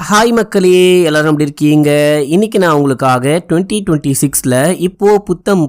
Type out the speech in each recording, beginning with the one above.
Hi மக்களே, எல்லாரும் எப்படி இருக்கீங்க? இன்னைக்கு நான் உங்களுக்காக 2026ல இப்போ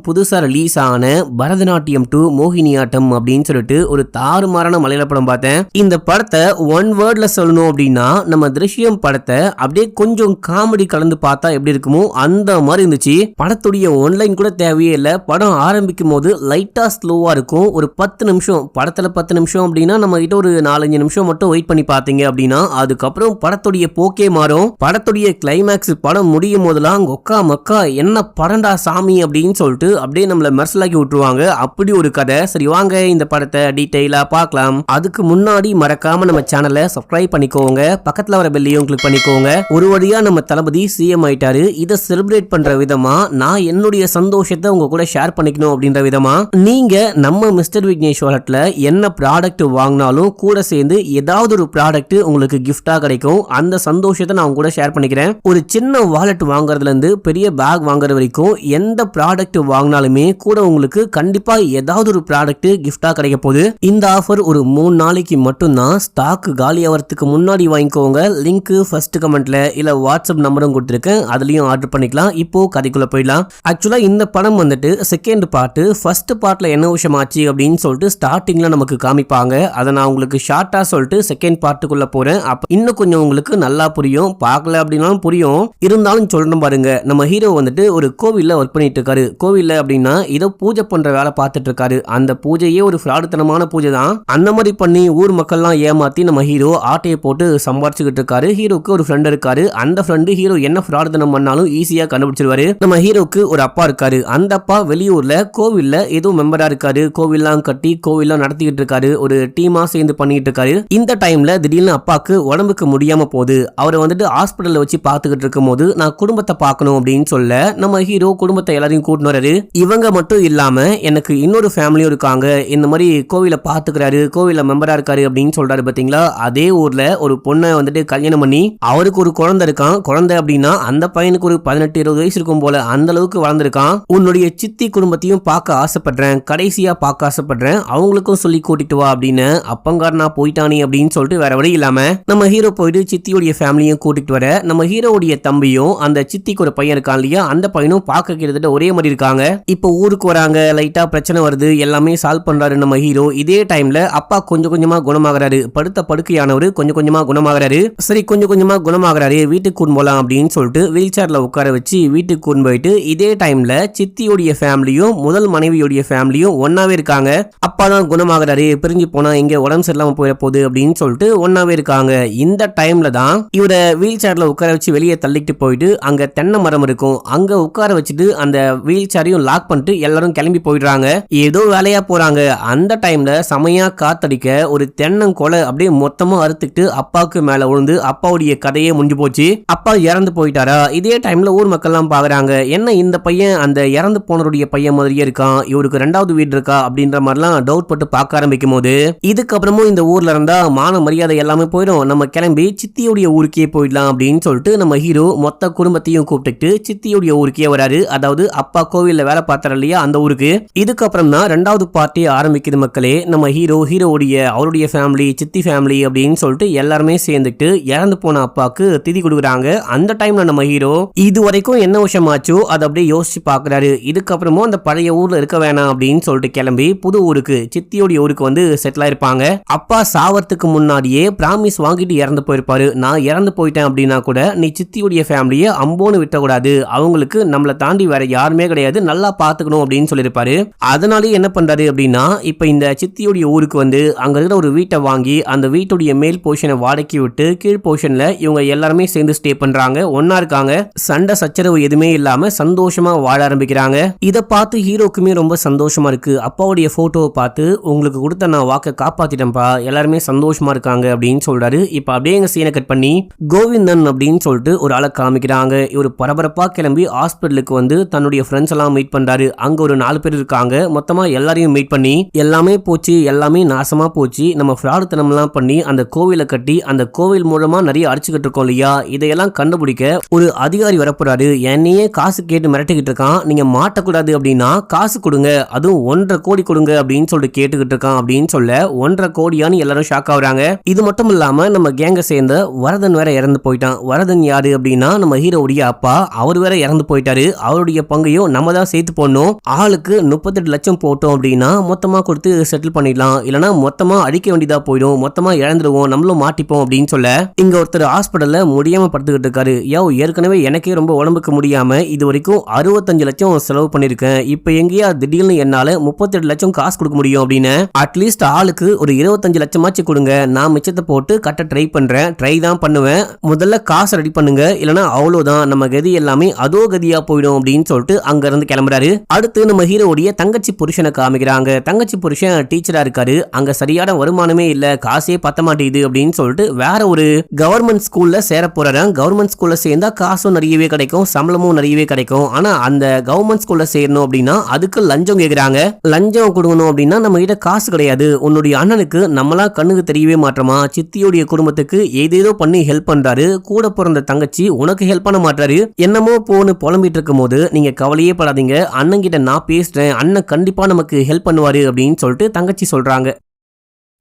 புதுசா ரிலீஸ் ஆன பரதநாட்டியம் 2 மோகினியாட்டம் அப்படின்னு சொல்லிட்டு ஒரு தாறுமாறான மலையாள படம் பார்த்தேன். இந்த படத்தை ஒன் வேர்ட்ல சொல்லணும் அப்படின்னா நம்ம திருஷ்யம் படத்தை அப்படியே கொஞ்சம் காமெடி கலந்து பார்த்தா எப்படி இருக்குமோ அந்த மாதிரி இருந்துச்சு. படத்துடைய ஒன்லைன் கூட தேவையே இல்லை. படம் ஆரம்பிக்கும் போது லைட்டா ஸ்லோவா இருக்கும். ஒரு 10 நிமிஷம், படத்துல 10 நிமிஷம் அப்படின்னா நம்ம கிட்ட ஒரு 4-5 நிமிஷம் மட்டும் வெயிட் பண்ணி பார்த்தீங்க அப்படின்னா அதுக்கப்புறம் படத்துடைய போக்கே மாறும். படத்துடைய கிளைமேக்ஸ் படம் முடியும் போதெல்லாம் கொக்கா மக்கா என்ன படண்டா சாமி அப்படின்னு சொல்லிட்டு அப்படியே நம்மள மெர்சலாக்கி விட்டுருவாங்க. அப்படி ஒரு கதை. சரி வாங்க இந்த படத்தை டீடைலா பார்க்கலாம். அதுக்கு முன்னாடி மறக்காம நம்ம சேனலை சப்ஸ்கிரைப் பண்ணிக்கோங்க, பக்கத்துல வர பெல்லையும் கிளிக் பண்ணிக்கோங்க. ஒரு வழியா நம்ம தளபதி சிஎம் ஆயிட்டாரு. இதை செலிப்ரேட் பண்ற விதமா நான் என்னுடைய சந்தோஷத்தை உங்க கூட ஷேர் பண்ணிக்கணும் அப்படின்ற விதமா நீங்க நம்ம மிஸ்டர் விக்னேஷ் வாலெட்ல என்ன ப்ராடக்ட் வாங்கினாலும் கூட சேர்ந்து ஏதாவது ஒரு ப்ராடக்ட் உங்களுக்கு கிஃப்டா கிடைக்கும். அந்த சந்தோஷத்தை நான் கூட ஷேர் பண்ணிக்கிறேன். ஒரு சின்ன வாலெட் வாங்குறதுல இருந்து பெரிய பேக் வாங்குற வரைக்கும் எந்த ப்ராடக்ட் வாங்கினாலுமே கூட உங்களுக்கு கண்டிப்பா ஏதாவது ஒரு ப்ராடக்ட் கிஃப்டா கிடைக்க போகுது. இந்த ஆஃபர் ஒரு 3 நாளைக்கு மட்டும்தான். ஸ்டாக் காலி ஆகிறதுக்கு முன்னாடி வாங்கிக்கோங்க. லிங்க் ஃபர்ஸ்ட் கமெண்ட்ல இல்ல வாட்ஸ்அப் நம்பரும் கொடுத்துருக்கேன், அதுலயும் ஆர்டர் பண்ணிக்கலாம். இப்போ கதைக்குள்ள போயிடலாம். ஆக்சுவலா இந்த படம் வந்துட்டு செகண்ட் பார்ட். ஃபர்ஸ்ட் பார்ட்ல என்ன விஷயம் ஆச்சு அப்படின்னு சொல்லிட்டு ஸ்டார்டிங்ல நமக்கு காமிப்பாங்க. அதை நான் உங்களுக்கு ஷார்ட்டா சொல்லிட்டு செகண்ட் பார்ட்டுக்குள்ள போறேன். அப்ப இன்னும் கொஞ்சம் உங்களுக்கு நல்லா புரியும். பார்க்கல அப்படின்னாலும் புரியும். இருந்தாலும் சொல்றேன் பாருங்க. நம்ம ஹீரோ வந்துட்டு ஒரு கோவில்ல ஒர்க் பண்ணிட்டு இருக்காரு. கோவில்ல அப்படின்னா ஏதோ பூஜை பண்ற வேலை பார்த்துட்டு இருக்காரு. அந்த பூஜையே ஒரு ஃப்ராடுத்தனமான பூஜை தான். அந்த மாதிரி பண்ணி ஊர் மக்கள்லாம் ஏமாத்தி நம்ம ஹீரோ ஆட்டையை போட்டு சம்பாரிச்சுக்கிட்டு இருக்காரு. ஹீரோக்கு ஒரு ஃப்ரெண்ட் இருக்காரு. அந்த ஃப்ரெண்டு ஹீரோ என்ன ஃப்ராடுத்தனம் பண்ணாலும் ஈஸியா கண்டுபிடிச்சிருவாரு. நம்ம ஹீரோக்கு ஒரு அப்பா இருக்காரு. அந்த அப்பா வெளியூர்ல கோவில்ல ஏதோ மெம்பரா இருக்காரு. கோவில்லாம் கட்டி கோவில்லாம் நடத்திக்கிட்டு இருக்காரு. ஒரு டீமா சேர்ந்து பண்ணிட்டு இருக்காரு. இந்த டைம்ல திடீர்னு அப்பாக்கு உடம்புக்கு முடியாம போகுது. அவரை வந்துட்டு ஹாஸ்பிட்டல்ல வச்சு பார்த்துக்கிட்டு இருக்கும் போது நான் குடும்பத்தை பார்க்கணும் அப்படின்னு சொல்ல நம்ம ஹீரோ குடும்பத்தை எல்லாரையும் கூட்டின்னு வராரு. இவங்க மட்டும் இல்லாம எனக்கு இன்னொரு ஃபேமிலியும் இருக்காங்க, இந்த மாதிரி கோவில பாத்துக்கிறாரு, கோவில மெம்பரா இருக்காரு அப்படின்னு சொல்றாரு. பாத்தீங்களா, அதே ஊர்ல ஒரு பொண்ணை வந்துட்டு கல்யாணம் பண்ணி அவருக்கு ஒரு குழந்தை இருக்கான். குழந்தை அப்படின்னா அந்த பையனுக்கு ஒரு 18-20 வயசு இருக்கும் போல, அந்த அளவுக்கு வளர்ந்துருக்கான். உன்னுடைய சித்தி குடும்பத்தையும் பார்க்க ஆசைப்படுறேன், கடைசியா பார்க்க ஆசைப்படுறேன், அவங்களுக்கும் சொல்லி கூட்டிட்டு வா அப்படின்னு அப்பங்காரனா போயிட்டானே அப்படின்னு சொல்லிட்டு வேற வழி இல்லாம நம்ம ஹீரோ போயிட்டு சித்தியோடைய ஃபேமிலியும் கூட்டிட்டு வர நம்ம ஹீரோவுடைய தம்பியும் அந்த சித்திக்கு ஒரு பையன் இருக்கான் இல்லையா, அந்த பையனும் பார்க்க கிட்டத்தட்ட ஒரே மாதிரி இருக்காங்க. இப்போ ஊருக்கு வராங்க, லைட்டா பிரச்சனை வருது, எல்லாமே சால்வ் பண்றாரு நம்ம ஹீரோ. இதே டைம்ல அப்பா கொஞ்சம் கொஞ்சமா குணமாகறாரு. படுத்த படுக்கையானவர் கொஞ்சம் கொஞ்சமா குணமாகறாரு. சரி கொஞ்சம் கொஞ்சமா குணமாகறாரு, வீட்டுக்கு கூட்டு போலாம் அப்படின்னு சொல்லிட்டு வீல் சேர்ல உட்கார வச்சு வீட்டுக்கு கூட்டு போயிட்டு இதே டைம்ல சித்தியோடைய ஃபேமிலியும் முதல் மனைவியோடைய ஃபேமிலியும் ஒன்னாவே இருக்காங்க. அப்பா தான் குணமாகறாரு, பிரிஞ்சு போனா இங்க உடம்பு சரியில்லாம போயிட போகுது அப்படின்னு சொல்லிட்டு ஒன்னாவே இருக்காங்க. இந்த டைம்ல தான் இவர வீல் சேர்ல உட்கார வச்சு வெளியே தள்ளிட்டு போயிட்டு அங்க தென்னை மரம் இருக்கும், அங்க உட்கார வச்சுட்டு அந்த வீல் சேரையும் லாக் பண்ணிட்டு எல்லாரும் கிளம்பி போயிடுறாங்க. ஏதோ வேலையா போறாங்க. அந்த டைம்ல செமையா காத்தடிக்க ஒரு தென்னங்கொலை அப்படியே மொத்தமா அறுத்துக்கிட்டு அப்பாவுக்கு மேல விழுந்து அப்பாவுடைய கதையே முடிஞ்சு போச்சு. அப்பா இறந்து போயிட்டாரா. இதே டைம்ல ஊர் மக்கள் எல்லாம் பாக்குறாங்க, என்ன இந்த பையன் அந்த இறந்து போனருடைய பையன் மாதிரியே இருக்கான், இவருக்கு 2வது வீடு இருக்கா அப்படின்ற மாதிரிலாம் டவுட் பட்டு பார்க்க ஆரம்பிக்கும் போது இதுக்கப்புறமும் இந்த ஊர்ல இருந்தா மான மரியாதை எல்லாமே போயிடும், நம்ம கிளம்பி சித்தியுடைய ஊருக்கே போயிடலாம் அப்படின்னு சொல்லிட்டு நம்ம ஹீரோ மொத்த குடும்பத்தையும் கூப்பிட்டு சித்தியுடைய ஊருக்கே வராரு. அதாவது அப்பா கோவில்ல வேலை பார்த்தாரு இல்லையா, அந்த ஊருக்கு. இதுக்கப்புறம் தான் 2வது பார்ட்டி ஆரம்பிக்குது மக்களே. நம்ம ஹீரோவுடைய அவருடைய ஃபேமிலி, சித்தி ஃபேமிலி அப்படின்னு சொல்லிட்டு எல்லாருமே சேர்ந்துட்டு இறந்து போன அப்பாவுக்கு திதி கொடுக்குறாங்க. அந்த டைம்ல நம்ம ஹீரோ இது வரைக்கும் என்ன விஷயம் ஆச்சோ அதை அப்படியே யோசிச்சு பாக்குறாரு. இதுக்கப்புறமும் அந்த பழைய ஊர்ல இருக்க வேணாம் அப்படின்னு சொல்லிட்டு கிளம்பி புது ஊருக்கு, சித்தியோடைய ஊருக்கு வந்து செட்டில் ஆயிருப்பாங்க. அப்பா சாவறதுக்கு முன்னாடியே பிராமிஸ் வாங்கிட்டு இறந்து போயிருப்பாரு. நான் இறந்து போயிட்டேன் அப்படின்னா கூட நீ சித்தியுடைய ஃபேமிலியை அம்போன்னு விட்டக்கூடாது, அவங்களுக்கு நம்மளை தாண்டி வேற யாருமே கிடையாது, நல்லா பாத்துக்கணும் அப்படின்னு சொல்லியிருப்பாரு. அதனாலே என்ன பண்றாரு அப்படின்னா இப்ப இந்த சித்தியுடைய ஊருக்கு வந்து அங்க இருக்கிற ஒரு வீட்டை வாங்கி அந்த வீட்டுடைய மேல் போர்ஷனை வாடகைக்கு விட்டு கீழ் போர்ஷன்ல இவங்க எல்லாருமே சேர்ந்து ஸ்டே பண்றாங்க, ஒன்னா இருக்காங்க. சண்டை சச்சரவு எதுவுமே இல்லாம சந்தோஷமா வாழ ஆரம்பிக்கிறாங்க. இதை பார்த்து ஹீரோக்குமே ரொம்ப சந்தோஷமா இருக்கு. அப்பாவுடைய போட்டோவை பார்த்து உங்களுக்கு கொடுத்த நான் வாக்க காப்பாத்திட்டேன்ப்பா, எல்லாருமே சந்தோஷமா இருக்காங்க அப்படின்னு சொல்றாரு. இப்ப அப்படியே எங்க சீனை கட் பண்ணி கோவிந்தன் அப்படின்னு சொல்லிட்டு ஒரு ஆளை காமிக்கிறாங்க. இவர் பரபரப்பா கிளம்பி ஹாஸ்பிட்டலுக்கு வந்து தன்னுடைய ஃப்ரெண்ட்ஸ் எல்லாம் மீட் பண்றாரு. அங்க ஒரு 4 பேர் இருக்காங்க. மொத்தமா எல்லாரையும் மீட் பண்ணி எல்லாமே போச்சு, எல்லாமே நாசமா போச்சு, நம்ம ஃப்ராடுத்தனம் எல்லாம் பண்ணி அந்த கோவிலை கட்டி அந்த கோவில் மூலமா நிறைய அடிச்சுக்கிட்டு இருக்கோம் இல்லையா, இதையெல்லாம் கண்டுபிடிக்க ஒரு அதிகாரி வரப்போறாரு. என்னையே காசு கேட்டு மிரட்டிக்கிட்டு இருக்கான், நீங்க மாட்டக்கூடாது அப்படின்னா காசு கொடுங்க, அதுவும் 1.5 கோடி கொடுங்க அப்படின்னு சொல்லிட்டு கேட்டுக்கிட்டு இருக்கான். அப்படின்னு சொல்ல 1.5 கோடியான்னு எல்லாரும் ஷாக் ஆகுறாங்க. இது மட்டும் இல்லாம நம்ம கேங்க சேர்ந்த வரதன் வேற இறந்து போயிட்டான். வரதன் யாரு அப்படின்னா நம்ம ஹீரோவுடைய அப்பா. அவர் வேற இறந்து போயிட்டாரு. அவருடைய பங்கையும் நம்ம தான் சேர்த்து போடணும். ஆளுக்கு 38 லட்சம் போட்டோம் அப்படின்னா மொத்தமா கொடுத்து செட்டில் பண்ணிடலாம், இல்லனா மொத்தமா அடிக்க வேண்டியதா போயிடும், மொத்தமா இழந்துருவோம், நம்மளும் மாட்டிப்போம் அப்படின்னு சொல்ல இங்க ஒருத்தர் ஹாஸ்பிட்டல்ல முடியாம படுத்துக்கிட்டு இருக்காரு. ஏற்கனவே எனக்கே ரொம்ப உடம்புக்கு முடியாம இது வரைக்கும் 65 லட்சம் செலவு பண்ணிருக்கேன். இப்ப எங்கேயா திடீர்னு என்னால 38 லட்சம் காசு கொடுக்க முடியும் அப்படின்னு அட்லீஸ்ட் ஆளுக்கு ஒரு 25 லட்சமாச்சு கொடுங்க, நான் மிச்சத்தை போட்டு கட்ட ட்ரை தான் பண்ணுவேன், முதல்ல காசு ரெடி பண்ணுங்க, இல்லனா அவ்வளவுதான், நம்ம கதி எல்லாமே அதோ கதியா போயிடும் அப்படின்னு சொல்லிட்டு அங்க இருந்து கிளம்புறாரு. அடுத்து நம்ம ஹீரோடைய தங்கச்சி புருஷனை காமிக்கிறாங்க. தங்கச்சி புருஷன் டீச்சரா இருக்காரு. அங்க சரியான வருமானமே இல்ல, காசே பத்த மாட்டேங்குது அப்படின்னு சொல்லிட்டு வேற ஒரு கவர்மெண்ட் ஸ்கூல்ல சேர போறாரு. கவர்மெண்ட் ஸ்கூல்ல சேர்ந்தா காசும் நிறையவே கிடைக்கும், சம்பளமும் நிறையவே கிடைக்கும். ஆனா அந்த கவர்மெண்ட் ஸ்கூல்ல சேரணும் அப்படின்னா அதுக்கு லஞ்சம் கேக்குறாங்க. லஞ்சம் கொடுக்கணும் அப்படின்னா நம்ம கிட்ட காசு கிடையாது. உன்னுடைய அண்ணனுக்கு நம்மளா கண்ணுக்கு தெரியவே மாட்டோமா, சித்தியோடைய குடும்பத்துக்கு ஏதேதோ பண்ணி ஹெல்ப் பண்றாரு, கூட பிறந்த தங்கச்சி உனக்கு ஹெல்ப் பண்ண மாட்டாரு, என்னமோ போன்னு புலம்பிட்டு இருக்கும் போது நீங்க கவலையே படாதீங்க, அண்ணன் கிட்ட நான் பேசுறேன், அண்ணன் கண்டிப்பா நமக்கு ஹெல்ப் பண்ணுவாரு அப்படின்னு சொல்லிட்டு தங்கச்சி சொல்றாங்க.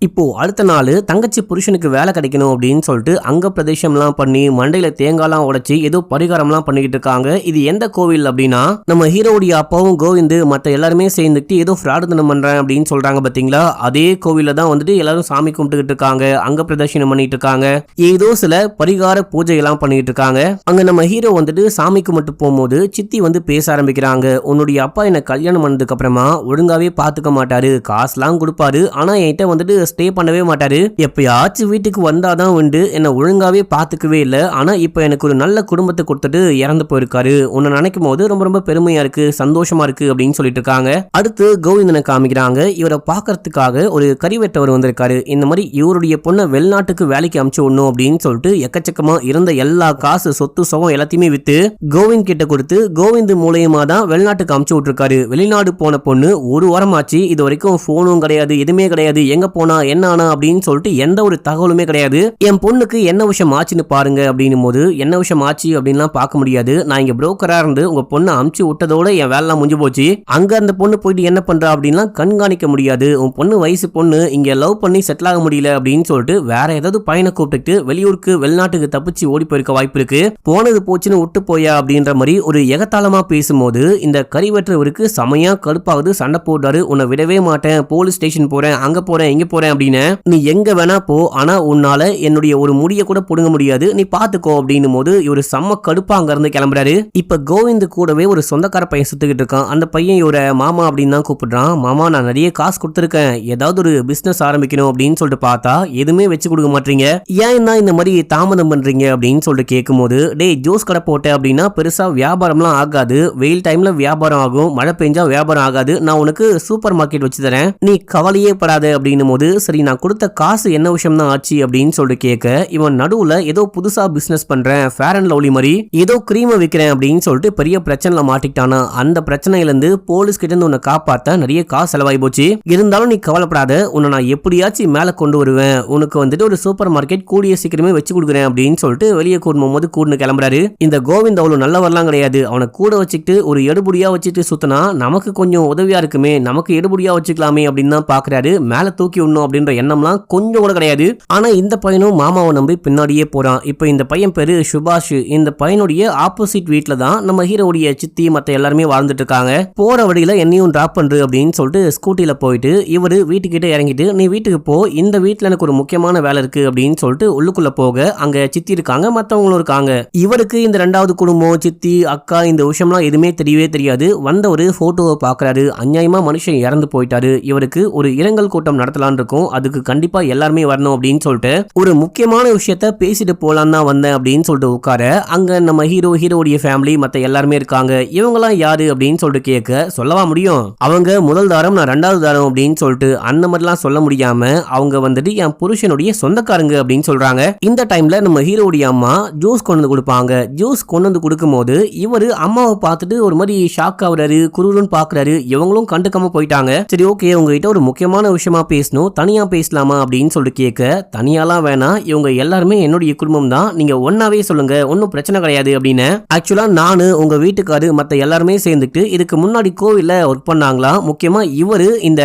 இப்போ அடுத்த நாள் தங்கச்சி புருஷனுக்கு வேலை கிடைக்கணும் அப்படின்னு சொல்லிட்டு அங்க பிரதேசம்லாம் பண்ணி மண்டையில தேங்காய்லாம் உடைச்சி ஏதோ பரிகாரம்லாம் பண்ணிக்கிட்டு இருக்காங்க. இது எந்த கோவில் அப்படின்னா நம்ம ஹீரோடைய அப்பாவும் கோவிந்து மற்ற எல்லாருமே சேர்ந்துட்டு ஏதோ பிரார்த்தனம் பண்றேன் அப்படின்னு சொல்றாங்க பாத்தீங்களா, அதே கோவில்ல தான் வந்துட்டு எல்லாரும் சாமி கும்பிட்டுக்கிட்டு இருக்காங்க, அங்க பிரதர்ஷனம் பண்ணிட்டு இருக்காங்க, ஏதோ சில பரிகார பூஜை எல்லாம் பண்ணிட்டு இருக்காங்க. அங்க நம்ம ஹீரோ வந்துட்டு சாமி கும்பிட்டு போகும்போது சித்தி வந்து பேச ஆரம்பிக்கிறாங்க. உன்னுடைய அப்பா என்ன கல்யாணம் பண்ணதுக்கு அப்புறமா ஒழுங்காவே பாத்துக்க மாட்டாரு, காசுலாம் கொடுப்பாரு, ஆனா என்கிட்ட வந்துட்டு ஸ்டே பண்ணவே மாட்டாரு, எப்பயாச்சும் வீட்டுக்கு வந்தாதான் உண்டு, என்ன ஒழுங்காவே பாத்துக்கவே இல்லை, ஆனா இப்ப எனக்கு ஒரு நல்ல குடும்பத்தை கொடுத்துட்டு இறந்து போயிருக்காரு, உன்னை நினைக்கும் போது ரொம்ப ரொம்ப பெருமையா இருக்கு, சந்தோஷமா இருக்கு அப்படின்னு சொல்லிட்டு இருக்காங்க. அடுத்து கோவிந்தனை காமிக்கிறாங்க. இவரை பாக்கிறதுக்காக ஒரு கறிவெட்டவர் வந்திருக்காரு. இந்த மாதிரி இவருடைய பொண்ணை வெளிநாட்டுக்கு வேலைக்கு அனுப்பிச்சு விடணும் அப்படின்னு சொல்லிட்டு எக்கச்சக்கமா இருந்த எல்லா காசு சொத்து சுகம் எல்லாத்தையுமே வித்து கோவிந்த் கிட்ட கொடுத்து கோவிந்த் மூலியமா தான் வெளிநாட்டுக்கு அனுப்பிச்சு விட்டுருக்காரு. வெளிநாடு போன பொண்ணு ஒரு வாரம் ஆச்சு, இது வரைக்கும் போனும் கிடையாது, எதுவுமே கிடையாது, எங்க போனா என்ன ஆனா அப்படின்னு சொல்லிட்டு எந்த ஒரு தகவலுமே கிடையாது. என் பொண்ணுக்கு என்ன விஷயம் ஆச்சுன்னு பாருங்க அப்படின்னும் போது என்ன விஷயம் ஆச்சு அப்படின்லாம் பார்க்க முடியாது, நான் இங்க புரோக்கரா இருந்து உங்க பொண்ணை அமுச்சு விட்டதோட என் வேலைலாம் முடிஞ்சு போச்சு, அங்க அந்த பொண்ணு போயிட்டு என்ன பண்றா அப்படின்லாம் கண்காணிக்க முடியாது, உன் பொண்ணு வயசு பொண்ணு இங்க லவ் பண்ணி செட்டில் ஆக முடியல அப்படின்னு சொல்லிட்டு வேற ஏதாவது பையனை கூப்பிட்டு வெளியூருக்கு வெளிநாட்டுக்கு தப்பிச்சு ஓடி போயிருக்க வாய்ப்பு இருக்கு, போனது போச்சுன்னு விட்டு போயா அப்படின்ற மாதிரி ஒரு எகத்தாளமா பேசும்போது இந்த கறிவெற்றவருக்கு செமையா கடுப்பாகுது, சண்டை போடுறாரு. உன்னை விடவே மாட்டேன், போலீஸ் ஸ்டேஷன் போறேன், அங்க போறேன், இங்க போறேன் அப்படின்னு, நீ எங்க வேணா போ, ஆனா உன்னால என்னுடைய ஒரு முடிய கூட புடுங்க முடியாது, நீ பாத்துக்கோ அப்படின்னும் போது இவரு செம்ம கடுப்பா அங்க இருந்து கிளம்புறாரு. இப்ப கோவிந்த் கூடவே ஒரு சொந்தக்கார பையன் சுத்திக்கிட்டு இருக்கான். அந்த பையன் இவர மாமா அப்படின்னு தான் கூப்பிடுறான். மாமா நான் நிறைய காசு கொடுத்துருக்கேன், ஏதாவது ஒரு பிசினஸ் ஆரம்பிக்கணும் அப்படின்னு சொல்லிட்டு பார்த்தா எதுவுமே வச்சு கொடுக்க மாட்டீங்க, ஏன் தான் இந்த மாதிரி தாமதம் பண்றீங்க அப்படின்னு சொல்லிட்டு கேட்கும் போது, டேய் ஜூஸ் கடை போட்ட அப்படின்னா பெருசா வியாபாரம்லாம் ஆகாது, வெயில் டைம்ல வியாபாரம் ஆகும், மழை பெஞ்சா வியாபாரம் ஆகாது, நான் உனக்கு சூப்பர் மார்க்கெட் வச்சு தரேன், நீ கவலையே படாத அப்படின்னும் போது சரி நான் கொடுத்த காசு என்ன விஷயம் தான் ஆச்சு அப்படின்னு சொல்லிட்டு கேட்க இவன் நடுவுல ஏதோ புதுசா பிசினஸ் பண்றேன், ஃபேர் அண்ட் லவ்லி மாதிரி ஏதோ கிரீமை விற்கிறேன் அப்படின்னு சொல்லிட்டு பெரிய பிரச்சனைல மாட்டிக்கிட்டானா, அந்த பிரச்சனையில இருந்து போலீஸ் கிட்ட இருந்து உன்னை காப்பாத்த நிறைய காசு செலவாகி போச்சு, இருந்தாலும் நீ கவலைப்படாத, உன்னை நான் எப்படியாச்சும் மேல கொண்டு வருவேன், உனக்கு வந்துட்டு ஒரு சூப்பர் மார்க்கெட் கூடிய சீக்கிரமே வச்சு கொடுக்குறேன் அப்படின்னு சொல்லிட்டு வெளியே கூடும் போது கூடுன்னு கிளம்புறாரு. இந்த கோவிந்த் அவ்வளவு நல்லவரெல்லாம் கிடையாது, அவனை கூட வச்சுக்கிட்டு ஒரு எடுபடியா வச்சுட்டு சுத்தினா நமக்கு கொஞ்சம் உதவியா இருக்குமே, நமக்கு எடுபடியா வச்சுக்கலாமே அப்படின்னு தான் பாக்குறாரு. மேல தூக்கி விடணும் அப்படின்ற எண்ணம்லாம் கொஞ்சம் கூட கிடையாது. ஆனா இந்த பையனும் மாமாவை நம்பி பின்னாடியே போறான். இப்ப இந்த பையன் பேரு சுபாஷ். இந்த பையனுடைய ஆப்போசிட் வீட்ல தான் நம்ம ஹீரோடைய சித்தி மத்த எல்லாருமே வாழ்ந்துட்டு இருக்காங்க. போற வழியில என்னையும் டிராப் பண்று அப்படின்னு சொல்லிட்டு ஸ்கூட்டில போயிட்டு இவரு வீட்டுக்கிட்ட இறங்கிட்டு நீ வீட்டுக்கு போ, இந்த வீட்டுல எனக்கு ஒரு முக்கியமான வேலை இருக்கு அப்படின்னு சொல்லிட்டு உள்ளுக்குள்ள போக அங்க சித்தி இருக்காங்க, மத்தவங்களும் இருக்காங்க. இவருக்கு இந்த ரெண்டாவது குடும்பம் சித்தி அக்கா இந்த விஷயம்லாம் எதுவுமே தெரியவே தெரியாது. வந்த ஒரு போட்டோவை பாக்குறாரு. அநியாயமா மனுஷன் இறந்து போயிட்டாரு, இவருக்கு ஒரு இரங்கல் கூட்டம் நடத்தலான் இருக்கும், அதுக்கு கண்டிப்பா எல்லாருமே வரணும் அப்படின்னு சொல்லிட்டு ஒரு முக்கியமான விஷயத்த பேசிட்டு போலாம் தான் வந்தேன் அப்படின்னு சொல்லிட்டு உட்கார அங்க நம்ம ஹீரோடைய ஃபேமிலி மத்த எல்லாருமே இருக்காங்க. இவங்கலாம் யாரு அப்படின்னு சொல்லிட்டு கேட்க சொல்லவா முடியும், அவங்க முதல் தாரம் நான் ரெண்டாவது தாரம் அப்படின்னு சொல்லிட்டு அந்த மாதிரிலாம் சொல்ல முடியாம அவங்க வந்துட்டு என் புருஷனுடைய சொந்தக்காரங்க அப்படின்னு சொல்றாங்க. இந்த டைம்ல நம்ம ஹீரோடைய அம்மா ஜூஸ் கொண்டு வந்து கொடுப்பாங்க. ஜூஸ் கொண்டு வந்து கொடுக்கும் போது இவரு அம்மாவை பார்த்துட்டு ஒரு மாதிரி ஷாக் ஆகுறாரு, குருன்னு பாக்குறாரு. இவங்களும் கண்டுக்காம போயிட்டாங்க. சரி ஓகே உங்ககிட்ட ஒரு முக்கியமான விஷயமா பேசணும், தனியா பேசலாமா அப்படின்னு சொல்லிட்டு கேட்க, தனியாலாம் வேணாம், இவங்க எல்லாருமே என்னுடைய குடும்பம் தான், நீங்க ஒன்னாவே சொல்லுங்க, ஒன்னும் பிரச்சனை கிடையாது அப்படின்னு. ஆக்சுவலா நானு உங்க வீட்டுக்காரு மத்த எல்லாருமே சேர்ந்துட்டு இதுக்கு முன்னாடி கோவில்ல ஒர்க் பண்ணாங்களா. முக்கியமா இவரு இந்த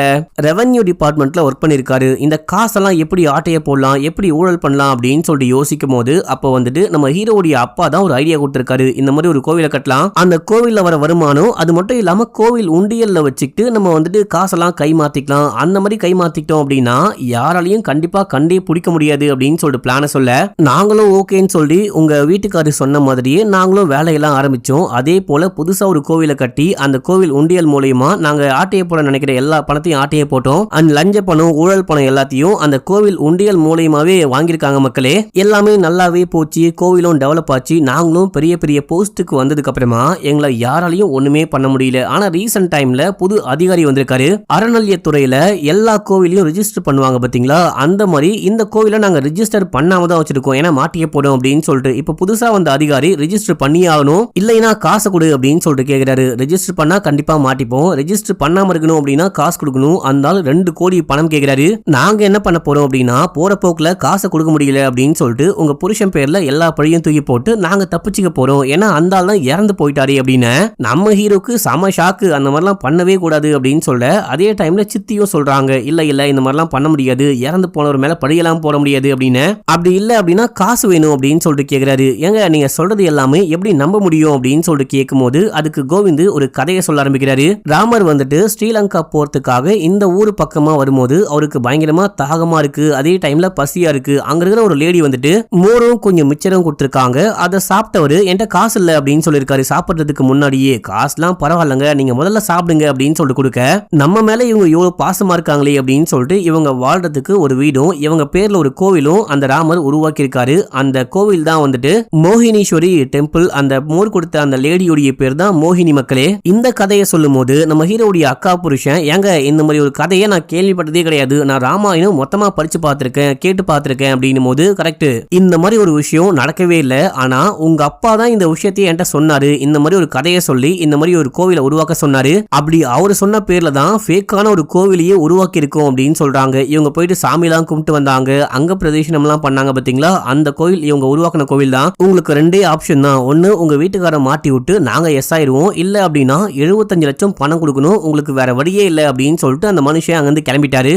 ரெவென்யூ டிபார்ட்மெண்ட்ல ஒர்க் பண்ணிருக்காரு. இந்த காசெல்லாம் எப்படி ஆட்டைய போடலாம், எப்படி ஊழல் பண்ணலாம் அப்படின்னு சொல்லிட்டு யோசிக்கும் போது அப்போ வந்துட்டு நம்ம ஹீரோவுடைய அப்பா தான் ஒரு ஐடியா கொடுத்திருக்காரு. இந்த மாதிரி ஒரு கோவிலை கட்டலாம், அந்த கோவில்ல வர வருமானம் அது மட்டும் இல்லாம கோவில் உண்டியல்ல வச்சுக்கிட்டு நம்ம வந்துட்டு காசெல்லாம் கை மாத்திக்கலாம். அந்த மாதிரி கை மாத்திட்டோம் அப்படின்னா யாராலையும் கண்டிப்பா கண்டே பிடிக்க முடியாது அப்படின்னு சொல்லிட்டு பிளான சொல்ல, நாங்களும் ஓகேன்னு சொல்லி உங்க வீட்டுக்காரர் சொன்ன மாதிரியே நாங்களும் வேலையெல்லாம் ஆரம்பிச்சோம். அதே போல புதுசா ஒரு கோவிலை கட்டி அந்த கோவில் உண்டியல் மூலமா நாங்க ஆட்டையை போட நினைக்கிற எல்லா பணத்தையும் ஆட்டையை போட்டோம். அந்த லஞ்ச பணம் ஊழல் பணம் எல்லாத்தையும் அந்த கோவில் உண்டியல் மூலமாவே வாங்கியிருக்காங்க மக்களே. எல்லாமே நல்லாவே போச்சு, கோவிலும் டெவலப் ஆச்சு. நாங்களும் பெரிய பெரிய போஸ்ட்டுக்கு வந்ததுக்கு அப்புறமா எங்களை யாராலையும் ஒண்ணுமே பண்ண முடியல. ஆனா ரீசன்ட் டைம்ல புது அதிகாரி வந்திருக்காரு. அறநிலையத்துறையில எல்லா கோவிலையும் ரெஜிஸ்டர் பண்ணுவாங்க பாத்தீங்களா, அந்த மாதிரி இந்த கோவில நாங்க ரெஜிஸ்டர் பண்ணாம தான் வச்சிருக்கோம், ஏன்னா மாட்டிக்க போடும் அப்படின்னு சொல்லிட்டு. இப்ப புதுசா வந்த அதிகாரி ரெஜிஸ்டர் பண்ணி ஆகணும், இல்லைன்னா காசு கொடு அப்படின்னு சொல்லிட்டு கேக்குறாரு. ரெஜிஸ்டர் பண்ணா கண்டிப்பா மாட்டிப்போம், ரெஜிஸ்டர் பண்ணாம இருக்கணும் அப்படின்னா காசு கொடுக்கணும். அந்த 2 கோடி பணம் கேக்குறாரு. நாங்க என்ன பண்ண போறோம் அப்படின்னா போற போக்குல காசை கொடுக்க முடியல அப்படின்னு சொல்லிட்டு உங்க புருஷன் பேர்ல எல்லா பழியும் தூக்கி போட்டு நாங்க தப்பிச்சுக்க போறோம், ஏன்னா அந்த ஆள் தான் இறந்து போயிட்டாரு அப்படின்னு. நம்ம ஹீரோக்கு சம ஷாக்கு, அந்த மாதிரிலாம் பண்ணவே கூடாது அப்படின்னு சொல்ல, அதே டைம்ல சித்தியும் சொல்றாங்க, இல்ல இல்ல இந்த மாதிரிலாம் பண்ண முடியாது, இறந்து போனவர் மேல படியெல்லாம் போட முடியாது அப்படின்னு. அப்படி இல்ல அப்படின்னா காசு வேணும் அப்படின்னு சொல்லிட்டு கேக்குறாரு. ஏங்க நீங்க சொல்றது எல்லாமே எப்படி நம்ப முடியும் அப்படின்னு சொல்லிட்டு கேட்கும் போது அதுக்கு கோவிந்த் ஒரு கதையை சொல்ல ஆரம்பிக்கிறாரு. ராமர் வந்துட்டு ஸ்ரீலங்கா போறதுக்காக இந்த ஊரு பக்கமா வரும்போது அவருக்கு பயங்கரமா தாகமா இருக்கு, அதே டைம்ல பசியா இருக்கு. அங்க இருக்கிற ஒரு லேடி வந்துட்டு மோரும் கொஞ்சம் மிச்சரும் கொடுத்திருக்காங்க, அதை சாப்பிட்டவரு என்கிட்ட காசு இல்ல அப்படின்னு சொல்லிருக்காரு. சாப்பிடுறதுக்கு முன்னாடியே காசுலாம் பரவாயில்லங்க, நீங்க முதல்ல சாப்பிடுங்க அப்படின்னு சொல்லிட்டு கொடுக்க, நம்ம மேல இவங்க எவ்வளவு பாசமா இருக்காங்களே அப்படின்னு சொல்லிட்டு இவங்க வாழ்றதுக்கு ஒரு வீடும் இவங்க பேர்ல ஒரு கோவிலும் அந்த ராமர் உருவாக்கி இருக்காரு. அந்த கோவில் தான் வந்துட்டு மோகினீஸ்வரி டெம்பிள். அந்த மோர் கொடுத்த அந்த லேடியுடைய பேர் தான் மோகினி மக்களே. இந்த கதையை சொல்லும் போது நம்ம ஹீரோடைய அக்கா புருஷன், ஏங்க இந்த மாதிரி ஒரு கதையை நான் கேள்விப்பட்டதே கிடையாது, நான் ராமாயணம் மொத்தமா படிச்சு பார்த்திருக்கேன், கேட்டு பார்த்திருக்கேன் அப்படின்னும் போது, கரெக்ட், இந்த மாதிரி ஒரு விஷயம் நடக்கவே இல்லை, ஆனா உங்க அப்பா தான் இந்த விஷயத்தையே என்கிட்ட சொன்னாரு, இந்த மாதிரி ஒரு கதையை சொல்லி இந்த மாதிரி ஒரு கோவிலை உருவாக்க சொன்னாரு, அப்படி அவர் சொன்ன பேர்ல தான் ஃபேக்கான ஒரு கோவிலையே உருவாக்கி இருக்கோம் அப்படின்னு சொல்றாங்க. இவங்க போயிட்டு சாமிலாம் கும்பிட்டு வந்தாங்க, அங்க பிரதேசனம் எல்லாம் பண்ணாங்க பாத்தீங்களா, அந்த கோவில் இவங்க உருவாக்கின கோவில் தான். உங்களுக்கு 2 ஆப்ஷன் தான், ஒன்னு உங்க வீட்டுக்கார மாட்டி விட்டு நாங்க எஸ் ஆயிருவோம், இல்ல அப்படின்னா 75 லட்சம் பணம் கொடுக்கணும், உங்களுக்கு வேற வழியே இல்லை அப்படின்னு சொல்லிட்டு அந்த மனுஷன் அங்கிருந்து கிளம்பிட்டாரு.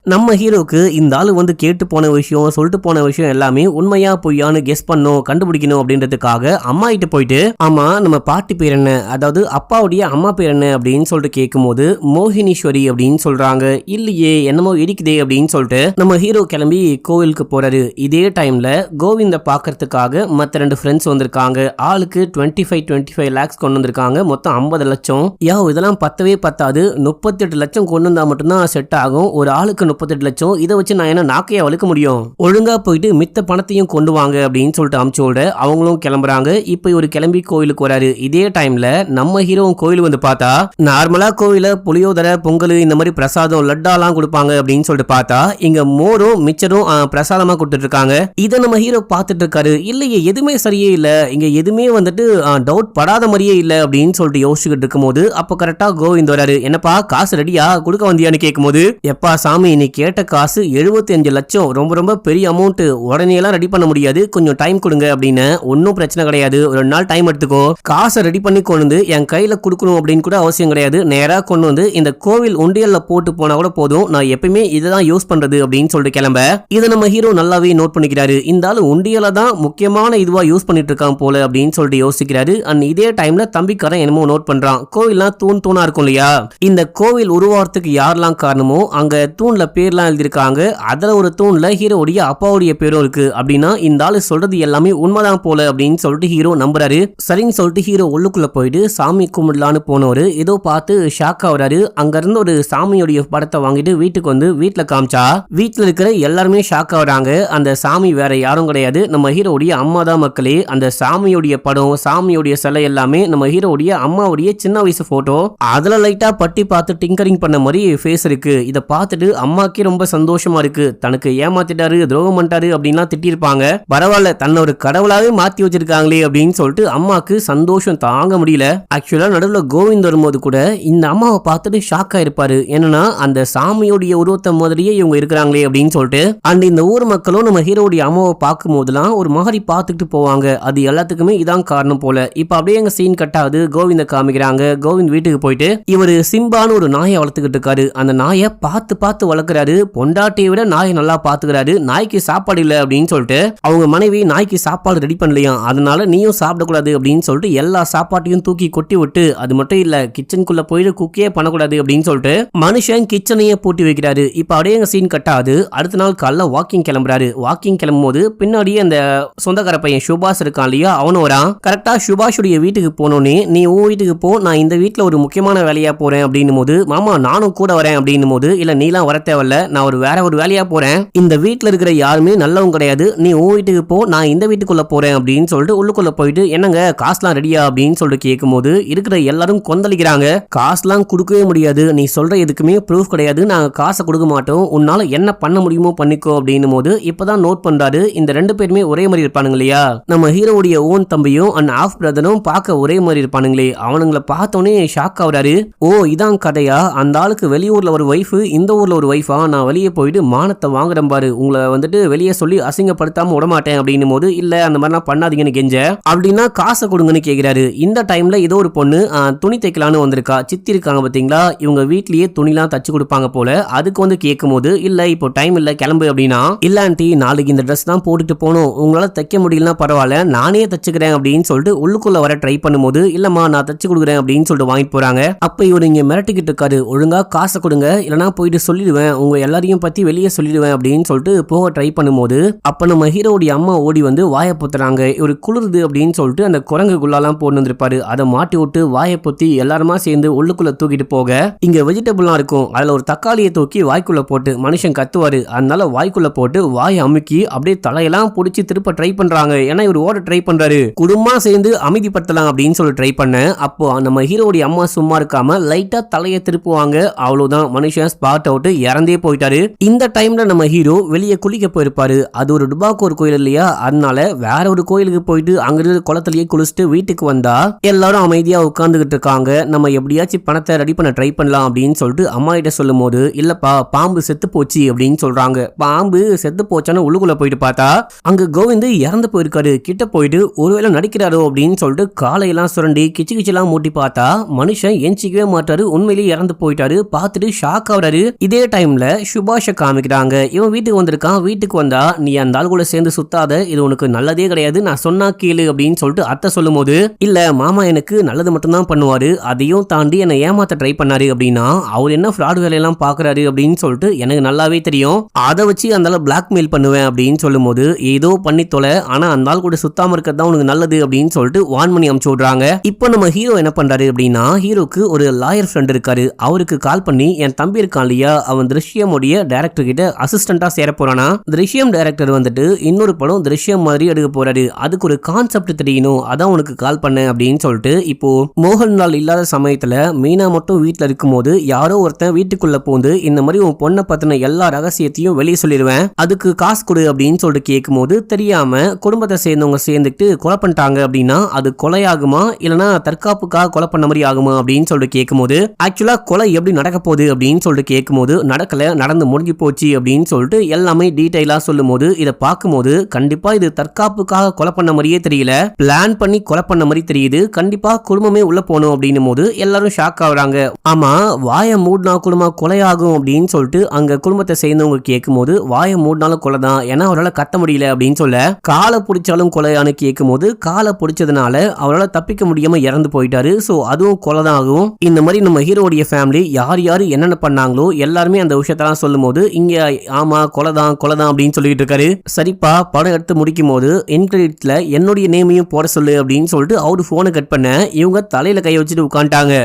நம்ம ஹீரோக்கு இந்த ஆளு வந்து கேட்டு போன விஷயம், சொல்லிட்டு போன விஷயம் எல்லாமே உண்மையா பொய்யான்னு கெஸ் பண்ணணும், கண்டுபிடிக்கணும் அப்படின்றதுக்காக அம்மா கிட்ட போயிட்டு, ஆமா நம்ம பாட்டி பேர் என்ன, அதாவது அப்பாவுடைய அம்மா பேர் என்ன அப்படின்னு சொல்லிட்டு கேட்கும் போது மோகினீஸ்வரி அப்படின்னு சொல்றாங்க. இல்லையே என்னமோ இடிக்குதே அப்படின்னு சொல்லிட்டு நம்ம ஹீரோ கிளம்பி கோவிலுக்கு போறாரு. இதே டைம்ல கோவிந்த பாக்கிறதுக்காக மத்த 2 ஃப்ரெண்ட்ஸ் வந்திருக்காங்க. ஆளுக்கு 25 லேக்ஸ் கொண்டு வந்திருக்காங்க, மொத்தம் 50 லட்சம். இதெல்லாம் பத்தவே பத்தாது, 38 லட்சம் கொண்டு வந்தா மட்டும்தான் செட் ஆகும். ஒரு ஆளுக்கு 38 லட்சம், இதை வச்சு நான் என்ன நாக்கையா வலுக்க முடியும், ஒழுங்கா போயிட்டு மித்த பணத்தையும் கொண்டு வாங்க அப்படின்னு சொல்லிட்டு அமுச்சு விட அவங்களும் கிளம்புறாங்க. இப்ப இவரு கிளம்பி கோயிலுக்கு வராரு. இதே டைம்ல நம்ம ஹீரோ கோயில் வந்து பார்த்தா நார்மலா கோயில புளியோதரை பொங்கல் இந்த மாதிரி பிரசாதம் லட்டாலாம் கொடுப்பாங்க அப்படின்னு சொல்லிட்டு பார்த்தா இங்க மோரும் மிச்சரும் பிரசாதமா கொடுத்துட்டு இருக்காங்க. இதை நம்ம ஹீரோ பார்த்துட்டு இருக்காரு. இல்லையே எதுவுமே சரியே இல்ல, இங்க எதுவுமே வந்துட்டு டவுட் படாத மாதிரியே இல்ல அப்படின்னு சொல்லிட்டு யோசிச்சுக்கிட்டு இருக்கும் போது அப்ப கரெக்டா கோவிந்த் வராரு. என்னப்பா காசு ரெடியா கொடுக்க வந்தியான்னு கேட்கும் போது, எப்பா சாமி நீ கேட்ட காசு 75 லட்சம், ரொம்ப ரொம்ப பெரிய அமௌண்ட், உடனே எல்லாம் ரெடி பண்ண முடியாது, கொஞ்சம் டைம் கொடுங்க அப்படின்னு. ஒன்னும் பிரச்சனை கிடையாது, ஒரு 2 நாள் டைம் எடுத்துக்கோ, காசை ரெடி பண்ணி கொண்டு வந்து என் கையில கொடுக்கணும் அப்படின்னு கூட அவசியம் கிடையாது, நேரா கொண்டு வந்து இந்த கோவில் உண்டியல்ல போட்டு போனா கூட போதும், நான் எப்பயுமே இதான் யூஸ் பண்றது அப்படின்னு சொல்லிட்டு கிளம்ப. இதை நம்ம ஹீரோ நல்லாவே நோட் பண்ணிக்கிறாரு. இந்த ஆளு உண்டியல தான் முக்கியமான இதுவா யூஸ் பண்ணிட்டு இருக்கான் போல அப்படின்னு சொல்லிட்டு யோசிக்கிறாரு. அண்ட் இதே டைம்ல தம்பிக்காரன் என்னமோ நோட் பண்றான். கோவில்லாம் தூணா இருக்கும் இல்லையா, இந்த கோவில் உருவாகிறதுக்கு யாரெல்லாம் காரணமோ அங்க தூண்ல பேர்லாம் எழுதிருக்காங்க. அதுல ஒரு தூண்ல ஹீரோடைய அப்பாவுடைய பேரும் இருக்கு. அப்படின்னா இந்த ஆளு சொல்றது எல்லாமே உண்மைதான் போல அப்படின்னு சொல்லிட்டு ஹீரோ நம்புறாரு. சரின்னு சொல்லிட்டு ஹீரோ உள்ளுக்குள்ள போயிட்டு சாமி கும்பிடலான்னு போனவரு ஏதோ பார்த்து ஷாக் ஆகுறாரு. அங்க இருந்து ஒரு சாமியோடைய படத்தை வாங்கிட்டு வீட்டுக்கு வந்து வீட்டுல காமிச்சா வீட்டுல இருக்கிற எல்லாருமே ஷாக் ஆகுறாங்க. அந்த சாமி வேற யாரும் கிடையாது, நம்ம ஹீரோடைய அம்மா தான் மக்களே. அந்த சாமியோடைய படம் சாமியோடைய சிலை எல்லாமே நம்ம ஹீரோடைய அம்மாவுடைய சின்ன வயசு போட்டோ. அதுல லைட்டா பட்டி பார்த்து டிங்கரிங் பண்ண மாதிரி ஃபேஸ் இருக்கு. இதை பார்த்துட்டு அம்மா அம்மாக்கே ரொம்ப சந்தோஷமா இருக்கு. தனக்கு ஏமாத்திட்டாரு, துரோகம் பண்ணிட்டாரு அப்படின்லாம் திட்டிருப்பாங்க. பரவாயில்ல, தன்னை ஒரு கடவுளாவே மாத்தி வச்சிருக்காங்களே அப்படின்னு சொல்லிட்டு அம்மாக்கு சந்தோஷம் தாங்க முடியல. ஆக்சுவலா நடுவில் கோவிந்த் வரும்போது கூட இந்த அம்மாவை பார்த்துட்டு ஷாக் ஆயிருப்பாரு. என்னன்னா அந்த சாமியோடைய உருவத்தை மாதிரியே இவங்க இருக்கிறாங்களே அப்படின்னு சொல்லிட்டு. அண்ட் இந்த ஊர் மக்களும் நம்ம ஹீரோடைய அம்மாவை பார்க்கும் போதெல்லாம் ஒரு மாதிரி பார்த்துட்டு போவாங்க. அது எல்லாத்துக்குமே இதான் காரணம் போல. இப்ப அப்படியே எங்க சீன் கட் ஆகுது. கோவிந்த காமிக்கிறாங்க. கோவிந்த் வீட்டுக்கு போயிட்டு இவரு சிம்பான்னு ஒரு நாயை வளர்த்துக்கிட்டு இருக்காரு. அந்த நாயை பார்த்து பார்த்து வளர்க்குறாரு. பொண்டாட்டியை விட நாயை நல்லா பாத்துக்கிறாரு. நாய்க்கு சாப்பாடு இல்லை அப்படின்னு சொல்லிட்டு அவங்க மனைவி நாய்க்கு சாப்பாடு ரெடி பண்ணலையா, அதனால நீயும் சாப்பிடக்கூடாது அப்படின்னு சொல்லிட்டு எல்லா சாப்பாட்டையும் தூக்கி கொட்டி விட்டு, அது மட்டும் இல்ல கிச்சனுக்குள்ள போயிட்டு குக்கே பண்ணக்கூடாது அப்படின்னு சொல்லிட்டு மனுஷன் கிச்சனையே பூட்டி வைக்கிறாரு. இப்ப அப்படியே எங்க சீன் கட் ஆகுது. அடுத்த நாள் காலைல வாக்கிங் கிளம்புறாரு. வாக்கிங் கிளம்பும் போது பின்னாடியே அந்த சொந்தக்கார பையன் சுபாஷ் இருக்கான் இல்லையா, அவனும் வரான். கரெக்டா சுபாஷுடைய வீட்டுக்கு போனோன்னே, நீ உன் வீட்டுக்கு போ, நான் இந்த வீட்டுல ஒரு முக்கியமான வேலையா போறேன் அப்படின்னும் போது, மாமா நானும் கூட வரேன் அப்படின்னும் போது, இல்ல நீலாம் வர தேவையில்ல, நான் வேற ஒரு வேலையா போறேன், இந்த வீட்டுல இருக்கிற யாருமே நல்லவங்க கிடையாது, நீ உன் வீட்டுக்கு போ, நான் இந்த வீட்டுக்குள்ள போறேன் அப்படின்னு சொல்லிட்டு உள்ளுக்குள்ள போயிட்டு, என்னங்க காசுலாம் ரெடியா அப்படின்னு சொல்லிட்டு கேட்கும் போது இருக்கிற எல்லாரும் கொந்தளிக்கிறாங்க. காசுலாம் கொடுக்கவே முடியாது, நீ சொல்ற எதுக்குமே ப்ரூஃப் கிடையாது, நாங்க காசை கொடுக்க மாட்டோம், உன்னால என்ன பண்ண முடியுமோ பண்ணிக்கோ அப்படின்னும் போது இப்பதான் நோட் பண்றாரு இந்த ரெண்டு பேருமே ஒரே மாதிரி இருப்பானுங்க இல்லையா. நம்ம ஹீரோவுடைய ஓன் தம்பியும் அண்ட் ஆஃப் பிரதரும் பார்க்க ஒரே மாதிரி இருப்பானுங்களே. அவனுங்களை பார்த்தோன்னே ஷாக் ஆகுறாரு. ஓ இதான் கதையா, அந்த ஆளுக்கு வெளியூர்ல ஒரு வைஃப், இந்த ஊர்ல ஒரு வைஃபா, நான் வெளியே போயிட்டு மானத்தை வாங்குறேன் பாரு, உங்களை வந்துட்டு வெளியே சொல்லி அசிங்கப்படுத்தாம விடமாட்டேன் அப்படின்னும் போது, இல்ல அந்த மாதிரிலாம் பண்ணாதீங்கன்னு கெஞ்ச. அப்படின்னா காசை கொடுங்கன்னு கேட்கிறாரு. இந்த டைம்ல ஏதோ ஒரு பொண்ணு துணி தைக்கலான்னு வந்திருக்கா. சித்தி இருக்காங்க பாத்தீங்களா, இவங்க வீட்லயே துணிலாம் தச்சு கொடுப்பாங்க போல. அதுக்கு வந்து கேட்கும் போது, இல்ல இப்போ டைம் இல்ல கிளம்பு அப்படின்னா, இல்ல ஆண்டி நாளைக்கு இந்த ட்ரெஸ் தான் போட்டுட்டு போகணும், உங்களால தைக்க முடியலன்னா பரவாயில்ல நானே தச்சுக்கிறேன் அப்படின்னு சொல்லிட்டு உள்ளுக்குள்ள வர ட்ரை பண்ணும்போது, இல்லம்மா நான் தச்சு கொடுக்குறேன் அப்படின்னு சொல்லிட்டு வாங்கிட்டு போறாங்க. அப்ப இவர் இங்க மிரட்டிக்கிட்டு இருக்காரு. ஒழுங்கா காசை கொடுங்க, இல்லனா போயிட்டு சொல்லிடுவேன், உங்க எல்லாரையும் பத்தி வெளியே சொல்லிடுவேன் அப்படின்னு சொல்லிட்டு போக ட்ரை பண்ணும்போது, அப்ப நம்ம ஹீரோடைய அம்மா ஓடி வந்து வாயை பொத்துறாங்க. இவர் குளிருது அப்படின்னு சொல்லிட்டு அந்த குரங்குக்குள்ளாலாம் போட்டு வந்திருப்பாரு. அதை மாட்டி விட்டு வாயை பொத்தி எல்லாருமா சேர்ந்து உள்ளுக்குள்ள தூக்கிட்டு போக, இங்க வெஜிடபிள்லாம் இருக்கும், அதுல ஒரு தக்காளியை தூக்கி வாய்க்குள்ள போட்டு மனுஷன் கத்துவாரு. அதனால வாய்க்குள்ள போட்டு வாயை அமுக்கி அப்படியே தலையெல்லாம் பிடிச்சி திருப்ப ட்ரை பண்றாங்க. ஏன்னா இவர் ஓட ட்ரை பண்றாரு. குடும்பமா சேர்ந்து அமைதிப்படுத்தலாம் அப்படின்னு சொல்லி ட்ரை பண்ண, அப்போ நம்ம ஹீரோடைய அம்மா சும்மா இருக்காம லைட்டா தலையை திருப்புவாங்க. அவ்வளவுதான், மனுஷன் ஸ்பாட் அவுட், இறந்தே போயிட்டாரு. இந்த டைம்ல நம்ம ஹீரோ வெளியே குளிக்க போயிருப்பாரு. அது ஒரு டுபாக்கூர் கோயில் இல்லையா, அதனால வேற ஒரு கோயிலுக்கு போயிட்டு அங்கிருந்து குளத்திலேயே குளிச்சுட்டு வீட்டுக்கு வந்தா எல்லாரும் அமைதியா உட்கார்ந்துகிட்டு இருக்காங்க. நம்ம எப்படியாச்சும் பணத்தை ரெடி பண்ண ட்ரை பண்ணலாம் அப்படின்னு சொல்லிட்டு அம்மா கிட்ட சொல்லும் போது, இல்லப்பா பாம்பு செத்து போச்சு அப்படின்னு சொல்றாங்க. பாம்பு செத்து போச்சான்னு உள்ளுக்குள்ள போயிட்டு பார்த்தா அங்க கோவிந்த் இறந்து போயிருக்காரு. கிட்ட போயிட்டு ஒருவேளை நடிக்கிறாரோ அப்படின்னு சொல்லிட்டு காலையெல்லாம் சுரண்டி கிச்சு கிச்செல்லாம் மூட்டி பார்த்தா மனுஷன் எஞ்சிக்கவே மாட்டாரு. உண்மையிலேயே இறந்து போயிட்டாரு. பார்த்துட்டு ஷாக் ஆகுறாரு. இதே டைம்ல சுபாஷ காமிக்கிறாங்க. இவன் வீட்டுக்கு வந்திருக்கான். வீட்டுக்கு வந்தா, நீ அந்த ஆள் கூட சேர்ந்து சுத்தாத, இது உனக்கு நல்லதே கிடையாது, நான் சொன்னா கேளு அப்படின்னு சொல்லிட்டு அத்தை சொல்லும் போது, இல்ல மாமா எனக்கு நல்லது மட்டும்தான் பண்ணுவாரு, அதையும் தாண்டி என்னை ஏமாத்த ட்ரை பண்ணாரு அப்படின்னா அவர் என்ன ஃப்ராட் வேலையெல்லாம் பாக்குறாரு அப்படின்னு சொல்லிட்டு எனக்கு நல்லாவே தெரியும், அதை வச்சு அந்த பிளாக்மெயில் பண்ணுவேன் அப்படின்னு சொல்லும் போது, ஏதோ பண்ணி தொலை, ஆனா அந்த ஆள் கூட சுத்தாம இருக்கிறது தான் உனக்கு நல்லது அப்படின்னு சொல்லிட்டு வான் பண்ணி அனுப்பிச்சு விடுறாங்க. இப்போ நம்ம ஹீரோ என்ன பண்றாரு அப்படின்னா, ஹீரோக்கு ஒரு லாயர் ஃப்ரெண்ட் இருக்காரு. அவருக்கு கால் பண்ணி, என் தம்பி இருக்கான் இல்லையா, அவன் திருஷ்யமுடைய டைரக்டர் கிட்ட அசிஸ்டண்டா சேர போறானா. திருஷ்யம் டைரக்டர் வந்துட்டு இன்னொரு படம் திருஷ்யம் மாதிரி எடுக்க போறாரு, அதுக்கு ஒரு கான்செப்ட் தெரியணும், அதான் உனக்கு கால் பண்ண அப்படின்னு சொல்லிட்டு. இப்போ மோகன்லால் இல்லாத சமயத்துல மீனா மட்டும் வீட்டுல இருக்கும் போது யாரோ ஒருத்தன் வீட்டுக்குள்ள போந்து, இந்த மாதிரி உன் பொண்ணை பத்தின எல்லா ரகசியத்தையும் வெளியே சொல்லிடுவேன், அதுக்கு காசு கொடு அப்படின்னு சொல்லிட்டு கேட்கும் போது, தெரியாம குடும்பத்தை சேர்ந்தவங்க சேர்ந்துட்டு கொலை பண்ணிட்டாங்க அப்படின்னா அது கொலையாகுமா இல்லனா தற்காப்புக்காக கொலை பண்ண மாதிரி ஆகுமா அப்படின்னு சொல்லிட்டு கேட்கும்போது, ஆக்சுவலா கொலை எப்படி நடக்க போகுது அப்படின்னு சொல்லிட்டு கேட்கும்போது, நடக்கல, நடந்து முடிஞ்சு போச்சு அப்படின்னு சொல்லிட்டு எல்லாமே டீடைலா சொல்லும் போது, இதை பார்க்கும்போது கண்டிப்பா இது தற்காப்புக்காக கொலை பண்ண மாதிரியே தெரியல, பிளான் பண்ணி கொலை பண்ண மாதிரி தெரியுது, கண்டிப்பா குடும்பமே உள்ள போகணும் அப்படின்னும் போது எல்லாரும் ஷாக் ஆகுறாங்க. ஆமா, வாயை மூடினா குடும்பம் கொலையாகும் அப்படின்னு சொல்லிட்டு அங்க குடும்பத்தை சேர்ந்தவங்க கேட்கும் போது, வாயை மூடினாலும் கொலை தான், ஏன்னா அவரால் கத்த முடியல அப்படின்னு சொல்ல, காலை பிடிச்சாலும் கொலையானு கேட்கும் போது, காலை பிடிச்சதுனால அவரால் தப்பிக்க முடியாம இறந்து போயிட்டாரு, சோ அதுவும் கொலை தான் ஆகும். இந்த மாதிரி நம்ம ஹீரோடைய ஃபேமிலி யார் யாரு என்னென்ன பண்ணாங்களோ எல்லாருமே அந்த விஷயத்தான் சொல்லும் போது, இங்க ஆமா கொலை தான் அப்படின்னு சொல்லிட்டு இருக்காரு. சரிப்பா, படம் எடுத்து முடிக்கும் போது இன்கிரெடிட்ல என்னுடைய நேமையும் போட சொல்லு அப்படின்னு சொல்லிட்டு அவரு போனை கட் பண்ண, இவங்க தலையில கை வச்சுட்டு உட்காந்துட்டாங்க.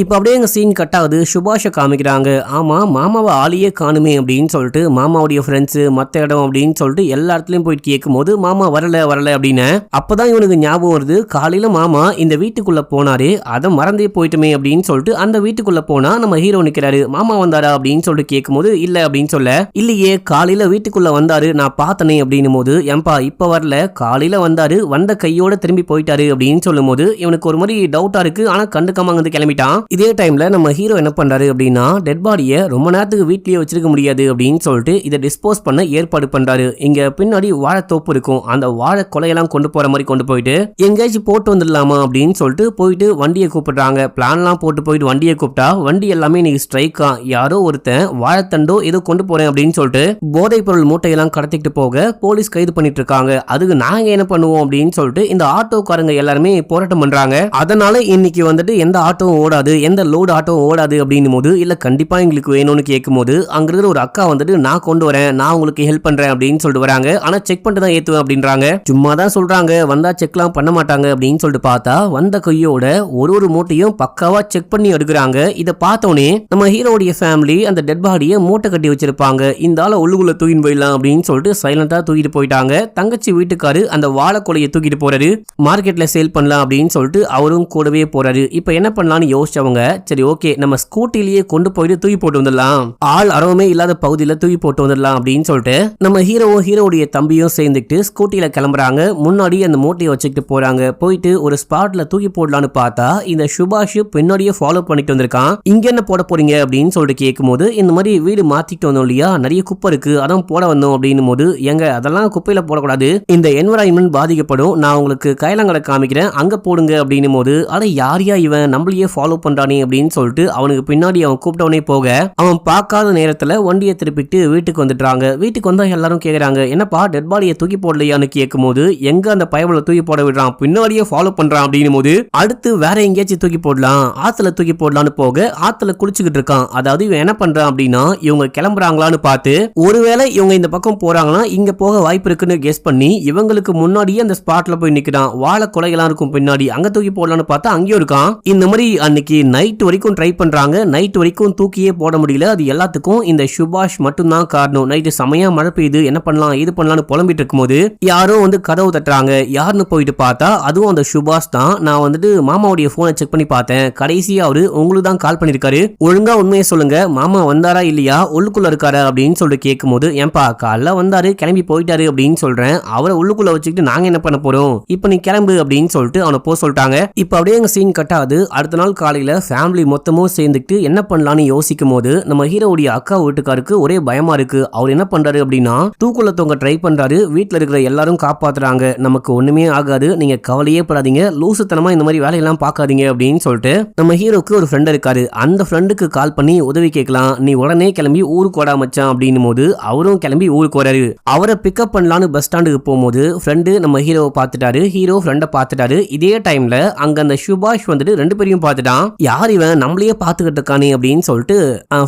இப்ப அப்படியே எங்க சீன் கட் ஆகுது. சுபாஷை காமிக்கிறாங்க. ஆமா மாமாவை ஆளியே காணுமே அப்படின்னு சொல்லிட்டு மாமாவுடைய ஃப்ரெண்ட்ஸ் மத்த இடம் அப்படின்னு சொல்லிட்டு எல்லா இடத்துலயும் போயிட்டு கேட்கும் போது மாமா வரல அப்படின்னு அப்பதான் இவனுக்கு ஞாபகம் வருது. காலையில மாமா இந்த வீட்டுக்குள்ள போனாரு, அதை மறந்தே போயிட்டுமே அப்படின்னு சொல்லிட்டு அந்த வீட்டுக்குள்ள போனா நம்ம ஹீரோ நிக்கிறாரு. மாமா வந்தாரா அப்படின்னு சொல்லிட்டு கேட்கும் போது இல்ல அப்படின்னு சொல்ல, இல்லையே காலையில வீட்டுக்குள்ள வந்தாரு நான் பார்த்தனே அப்படின்னும் போது, ஏம்பா இப்ப வரல, காலையில வந்தாரு, வந்த கையோட திரும்பி போயிட்டாரு அப்படின்னு சொல்லும் போது இவனுக்கு ஒரு மாதிரி டவுட்டா இருக்கு. ஆனா கண்டுக்காம அங்க கிளம்பிட்டான். இதே டைம்ல நம்ம ஹீரோ என்ன பண்றாரு அப்படின்னா, டெட் பாடியை ரொம்ப நேரத்துக்கு வீட்லயே வச்சிருக்க முடியாது அப்படின்னு சொல்லிட்டு இதை டிஸ்போஸ் பண்ண ஏற்பாடு பண்றாரு. இங்க பின்னாடி வாழைத்தோப்பு இருக்கும், அந்த வாழை கொலையெல்லாம் கொண்டு போற மாதிரி கொண்டு போயிட்டு எங்கேயாச்சும் போட்டு வந்துடலாமா அப்படின்னு சொல்லிட்டு போயிட்டு வண்டியை கூப்பிடுறாங்க. பிளான்லாம் போட்டு போயிட்டு வண்டியை கூப்பிட்டா வண்டி எல்லாமே இன்னைக்கு ஸ்ட்ரைக்கா, யாரோ ஒருத்தன் வாழைத்தண்டோ ஏதோ கொண்டு போறேன் அப்படின்னு சொல்லிட்டு போதைப் பொருள் மூட்டையெல்லாம் கடத்திட்டு போக போலீஸ் கைது பண்ணிட்டு இருக்காங்க. அதுக்கு நாங்க என்ன பண்ணுவோம் அப்படின்னு சொல்லிட்டு இந்த ஆட்டோக்காரங்க எல்லாருமே போராட்டம் பண்றாங்க. அதனால இன்னைக்கு வந்துட்டு எந்த ஆட்டோவும் ஓடாது, எந்த லோடு ஆட்டோ ஓடாது அப்படின்னும் போது, இல்ல கண்டிப்பா எங்களுக்கு வேணும்னு கேட்கும் போது அங்க இருக்கிற ஒரு அக்கா வந்துட்டு நான் கொண்டு வரேன், நான் உங்களுக்கு ஹெல்ப் பண்றேன் அப்படின்னு சொல்லிட்டு வராங்க. ஆனா செக் பண்ணிட்டு தான் ஏத்துவேன் அப்படின்றாங்க. சும்மா தான் சொல்றாங்க, வந்தா செக்லாம் பண்ண மாட்டாங்க அப்படின்னு சொல்லிட்டு பார்த்தா வந்த கையோட ஒரு மூட்டையும் பக்காவா செக் பண்ணி எடுக்கிறாங்க. இதை பார்த்தோன்னே நம்ம ஹீரோடைய ஃபேமிலி அந்த டெட் பாடியை மூட்டை கட்டி வச்சிருப்பாங்க. இந்த ஆளை உள்ளுக்குள்ள தூக்கிட்டு போயிடலாம் அப்படின்னு சொல்லிட்டு சைலண்டா தூக்கிட்டு போயிட்டாங்க. தங்கச்சி வீட்டுக்காரு அந்த வாழைக்கொலையை தூக்கிட்டு போறாரு, மார்க்கெட்ல சேல் பண்ணலாம் அப்படின்னு சொல்லிட்டு அவரும் கூடவே போறாரு. இப்ப என்ன பண்ணலாம்னு யோசிச்சவங்க, சரி ஓகே நம்ம ஸ்கூட்டிலேயே கொண்டு போயிட்டு தூக்கி போட்டு வந்துடலாம், ஆள் அறவுமே இல்லாத பகுதியில தூக்கி போட்டு வந்துடலாம் அப்படின்னு சொல்லிட்டு நம்ம ஹீரோவுடைய தம்பியும் சேர்ந்துட்டு ஸ்கூட்டில கிளம்புறாங்க. முன்னாடி அந்த மூட்டையை வச்சுக்கிட்டு போறாங்க. போயிட்டு ஒரு ஸ்பாட்ல தூக்கி போடலான்னு பார்த்தா இந்த சுபாஷ் பின்னாடியே ஃபாலோ பண்ணிட்டு வந்திருக்கான். இங்க என்ன போட போறீங்க அப்படின்னு சொல்லிட்டு கேட்கும் போது, இந்த மாதிரி வீடு மாத்திட்டு வந்தோம் இல்லையா, நிறைய குப்பை இருக்கு அதான் போட வந்தோம் அப்படின்னும் போது, எங்க அதெல்லாம் குப்பையில போடக்கூடாது, இந்த என்விரான்மெண்ட் பாதிக்கப்படும், நான் உங்களுக்கு கைலாங்கடை காமிக்கிறேன் அங்க போடுங்க அப்படின்னும் போது, அட யாரியா இவன் நம்மளையே ஃபாலோ பண்றானே அப்படின்னு சொல்லிட்டு அவனுக்கு பின்னாடி அவன் கூப்பிட்டவனே போக அவன் பார்க்காத நேரத்துல வண்டியை திருப்பிட்டு வீட்டுக்கு வந்துட்டாங்க. வீட்டுக்கு வந்தா எல்லாரும் கேக்குறாங்க, என்னப்பா டெட் பாடியை தூக்கி போடலையான்னு கேட்கும் போது, எங்க அந்த பயவுல தூக்கி போட விடுறான், பின்னாடியே ஃபாலோ பண்றான் அப்படின்னும் போது, அடுத்து வேற எங்கேயாச்சும் தூக்கி போடலாம், ஆத்துல தூக்கி போடலான்னு போக ஆத்துல குளிச்சுக்கிட்டு இருக்கான். அதாவது இவன் என்ன பண்றான் அப்படின்னா, இவங்க கிளம்புறாங்களான்னு பார்த்து ஒருவேளை இவங்க இந்த பக்கம் போறாங்கன்னா இங்க போக வாய்ப்பு இருக்குன்னு கெஸ் பண்ணி இவங்களுக்கு முன்னாடியே அந்த ஸ்பாட்ல போய் நிக்கிறான். வாழை கொலைகளாம் இருக்கும் பின்னாடி, அங்க தூக்கி போடலான்னு பார்த்தா அங்கேயும் இருக்கான். இந்த மாதிரி அன்னைக்கு நைட் வரைக்கும் ட்ரை பண்றாங்க, நைட் வரைக்கும் தூக்கியே போட முடியல. அது எல்லாத்துக்கும் இந்த சுபாஷ் மட்டும்தான் காரணம். நைட்டு செமையா மழை பெய்யுது, என்ன பண்ணலாம் இது பண்ணலாம்னு புலம்பிட்டு இருக்கும்போது யாரோ வந்து கதவு தட்டுறாங்க. யாருன்னு போயிட்டு பார்த்தா அதுவும் அந்த சுபாஷ் தான். நான் வந்துட்டு மாமாவுடைய போனை செக் பண்ணி பார்த்தேன், கடைசியா அவரு உங்களுக்கு தான் கால் பண்ணிருக்காரு, ஒழுங்கா உண்மையை சொல்லுங்க, மாமா வந்தாரா இல்லையா, உள்ளுக்குள்ள இருக்காரா அப்படின்னு சொல்லிட்டு கேட்கும் போது, ஏன்பா காலைல வந்தாரு கிளம்பி போயிட்டாரு அப்படின்னு சொல்றேன், அவரை உள்ளுக்குள்ள வச்சுக்கிட்டு நாங்க என்ன பண்ண போறோம், இப்ப நீ கிளம்பு அப்படின்னு சொல்லிட்டு அவனை போ சொல்லிட்டாங்க. இப்ப அப்படியே எங்க சீன் கட் ஆகுது. அடுத்த நாள் காலையில ஃபேமிலி மொத்தமும் சேர்ந்துட்டு என்ன பண்ணலாம்னு யோசிக்கும் போது நம்ம ஹீரோவுடைய அக்கா வீட்டுக்காருக்கு ஒரே பயமா இருக்கு. அவர் என்ன பண்றாரு அப்படின்னா, தூக்குள்ள தொங்க ட்ரை பண்றாரு. வீட்டுல இருக்கிற எல்லாரும் காப்பாத்துறாங்க, நமக்கு ஒண்ணுமே ஆகாது, நீங்க கவலையே படாதீங்க, லூசுத்தனமா இந்த மாதிரி வேலையெல்லாம் பார்க்காதீங்க அப்படின்னு சொல்லிட்டு நம்ம ஹீரோக்கு ஒரு ஃப்ரெண்ட் இருக்காரு. அந்த ஃப்ரெண்டுக்கு கால் பண்ணி உதவி கேட்கலாம், நீ உடனே கிளம்பி ஊருக்கு வாடா மச்சான் அப்படின்னும் போது அவரும் கிளம்பி ஊருக்கு வராரு. அவரை பிக்கப் பண்ணலான்னு பஸ் ஸ்டாண்டுக்கு போகும்போது ஃப்ரெண்டு நம்ம ஹீரோவை பார்த்துட்டாரு, ஹீரோ ஃப்ரெண்டை பார்த்துட்டாரு. இதே டைம்ல அங்க அந்த சுபாஷ் வந்துட்டு ரெண்டு பேரையும் பார்த்துட்டான். யார் இவன் நம்மளையே பார்த்துக்கிட்டு இருக்கானே அப்படின்னு சொல்லிட்டு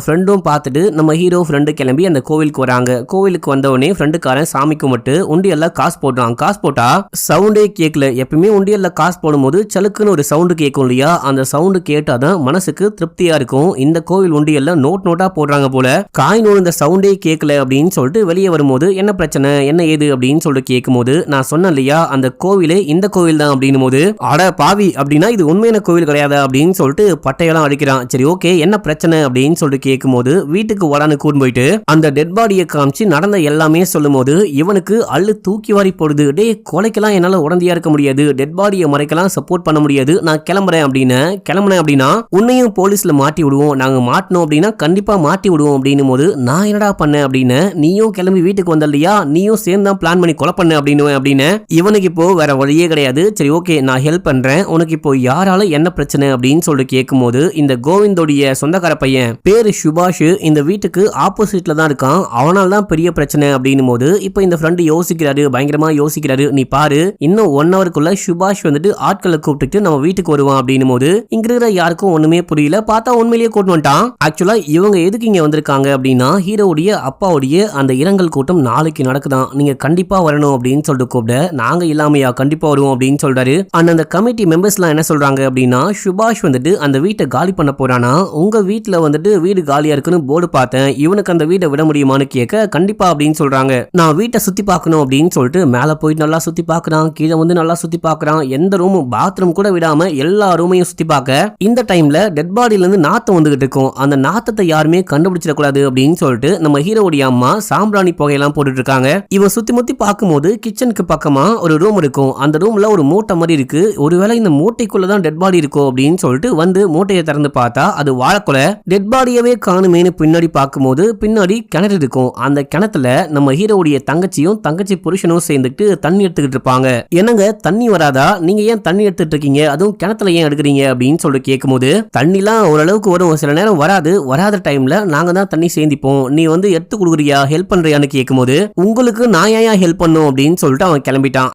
ஃப்ரெண்டும் பார்த்துட்டு நம்ம ஹீரோ ஃப்ரெண்டு கிளம்பி அந்த கோவிலுக்கு வராங்க. கோவிலுக்கு வந்தவொடனே ஃப்ரெண்டுக்காரன் சாமி கும்பிட்டு உண்டியல்ல காசு போடுறான். காசு போட்டா சவுண்டே கேட்கல. எப்பயுமே உண்டியல்ல காசு போடும்போது சலுக்குன்னு ஒரு சவுண்டு கேட்கும் இல்லையா, அந்த சவுண்டு கேட்டாதான் மனசுக்கு திருப்தியா இருக்கும். இந்த கோவில் உண்டியல்ல நோட்டா போடுறாங்க போல, காயின் இந்த சவுண்டே கேட்கல அப்படின்னு சொல்லிட்டு வெளியே வரும்போது என்ன பிரச்சனை என்ன ஏது அப்படின்னு சொல்லிட்டு கேட்கும்போது, நான் சொன்னேன் இல்லையா அந்த கோவிலே இந்த கோவில் தான் அப்படின்னும் போது, அட பாவி அப்படின்னா இது உண்மையான கோவில் கிடையாது அப்படின்னு சொல்லிட்டு பட்டையெல்லாம் அடிக்கிறான். சரி ஓகே என்ன பிரச்சனை அப்படின்னு சொல்லிட்டு கேட்கும்போது, வீட்டுக்கு வரான்னு கூட்டு போயிட்டு அந்த டெட் பாடியை காமிச்சு நடந்த எல்லாமே சொல்லும் போது இவனுக்கு அள்ளு தூக்கி வாரி போடுது. டே கொலைக்கெல்லாம் என்னால உடந்தையா இருக்க முடியாது, டெட் பாடியை மறைக்கலாம் சப்போர்ட் பண்ண முடியாது, நான் கிளம்புறேன் அப்படின்னா உன்னையும் போலீஸ்ல மாட்டி விடுவோம், நாங்க மாட்டணும் அப்படின்னா கண்டிப்பா மாட்டி விடுவோம் அப்படின்னும் போது, நான் என்னடா பண்ண அப்படின்னு, நீயும் கிளம்பி வீட்டுக்கு வந்த இல்லையா, நீயும் சேர்ந்து தான் பிளான் பண்ணி கொலை பண்ண அப்படின்னு இவனுக்கு இப்போ வேற வழியே கிடையாது. சரி ஓகே நான் ஹெல்ப் பண்றேன், உனக்கு இப்போ யாரால என்ன பிரச்சனை அப்படின்னு சொல்லிட்டு கேட்கும்போது, இந்த கோவிந்தோடைய சொந்தக்கார பையன் பேரு சுபாஷ் இந்த வீட்டுக்கு ஆப்போசிட்ல தான் இருக்கான், அவனால தான் பெரிய பிரச்சனை அப்படின்னும் போது இப்போ இந்த ஃப்ரெண்டு யோசிக்கிறாரு, பயங்கரமா யோசிக்கிறாரு. நீ பாரு இன்னும் 1 ஹவருக்குள்ள சுபாஷ் வந்துட்டு ஆட்களை கூப்பிட்டு நம்ம வீட்டுக்கு வருவான் அப்படின்னும் போது இங்க இருக்கிற யாருக்கும் ஒண்ணுமே புரியல. பார்த்தா உண்மையிலேயே கூட்டு வந்துட்டான். ஆக்சுவலா இவங்க எதுக்கு இங்க வந்திருக்காங்க அப்படின்னா, ஹீரோவுடைய அப்பாவுடைய அந்த இரங்கல் கூட்டம் நாளைக்கு நடக்குதான், நீங்க கண்டிப்பா வரணும் அப்படின்னு சொல்லிட்டு கூப்பிட, நாங்க இல்லாமையா கண்டிப்பா வருவோம் அப்படின்னு சொல்றாரு. அந்த கமிட்டி மெம்பர்ஸ் எல்லாம் என்ன சொல்றாங்க அப்படின்னா, சுபாஷ் வந்துட்டு அந்த வீட்டை காலி பண்ண போறானா, உங்க வீட்டுல வந்துட்டு வீடு காலியா இருக்குன்னு போர்டு பார்த்தேன், இவனுக்கு அந்த வீட்டை விட முடியுமான்னு கேட்க கண்டிப்பா அப்படின்னு சொல்றாங்க. நான் வீட்டை சுத்தி பார்க்கணும் அப்படின்னு சொல்லிட்டு மேல போயிட்டு நல்லா சுத்தி பார்க்கறான், கீழே வந்து நல்லா சுத்தி பார்க்கறான், எந்த ரூம் பாத்ரூம் கூட விடாம எல்லா ரூமையும் சுத்தி பார்க்க இந்த டைம்ல டெட் பாடியில இருந்து நாத்தம் வந்துகிட்டு இருக்கும். அந்த நாத்தத்தை யாருமே கண்டுபிடிச்சிடக்கூடாது அப்படின்னு சொல்லிட்டு நம்ம ஹீரோடைய அம்மா சாம்பிராணி புகையெல்லாம் போட்டுட்டு இருக்காங்க. இவன் சுத்தி முத்தி பார்க்கும்போது கிச்சனுக்கு பக்கமா ஒரு ரூம் இருக்கும். அந்த ரூம்ல ஒரு மூட்டை மாதிரி இருக்கு. ஒருவேளை இந்த மூட்டைக்குள்ளதான் டெட் பாடி இருக்கும் அப்படின்னு சொல்லிட்டு வந்து மூட்டையை திறந்து பார்த்தா அது வாழைக்குலை. டெட் பாடியவே காணுமேனு பின்னாடி பார்க்கும்போது பின்னாடி கிணறு இருக்கும். அந்த கிணத்துல நம்ம ஹீரோடைய தங்கச்சியும் தங்கச்சி புருஷனும் சேர்ந்துட்டு தண்ணி எடுத்துக்கிட்டு இருப்பாங்க. என்னங்க தண்ணி வராதா, நீங்க ஏன் தண்ணி எடுத்துட்டு இருக்கீங்க, அதுவும் கிணத்துல ஏன் எடுக்கிறீங்க அப்படின்னு சொல்லிட்டு கேட்கும்போது தண்ணிலாம் ஓரளவுக்கு வரும், சில நேரம் வராது, வராத டைம்ல நாங்க தான் தண்ணி சேர்ந்திப்போம், நீ வந்து எடுத்து கொடுக்குறியா, ஹெல்ப் பண்றியான்னு கேட்கும்போது உங்களுக்கு நான் ஏன் ஹெல்ப் பண்ணும் அப்படின்னு சொல்லிட்டு அவன் கிளம்பிட்டான்.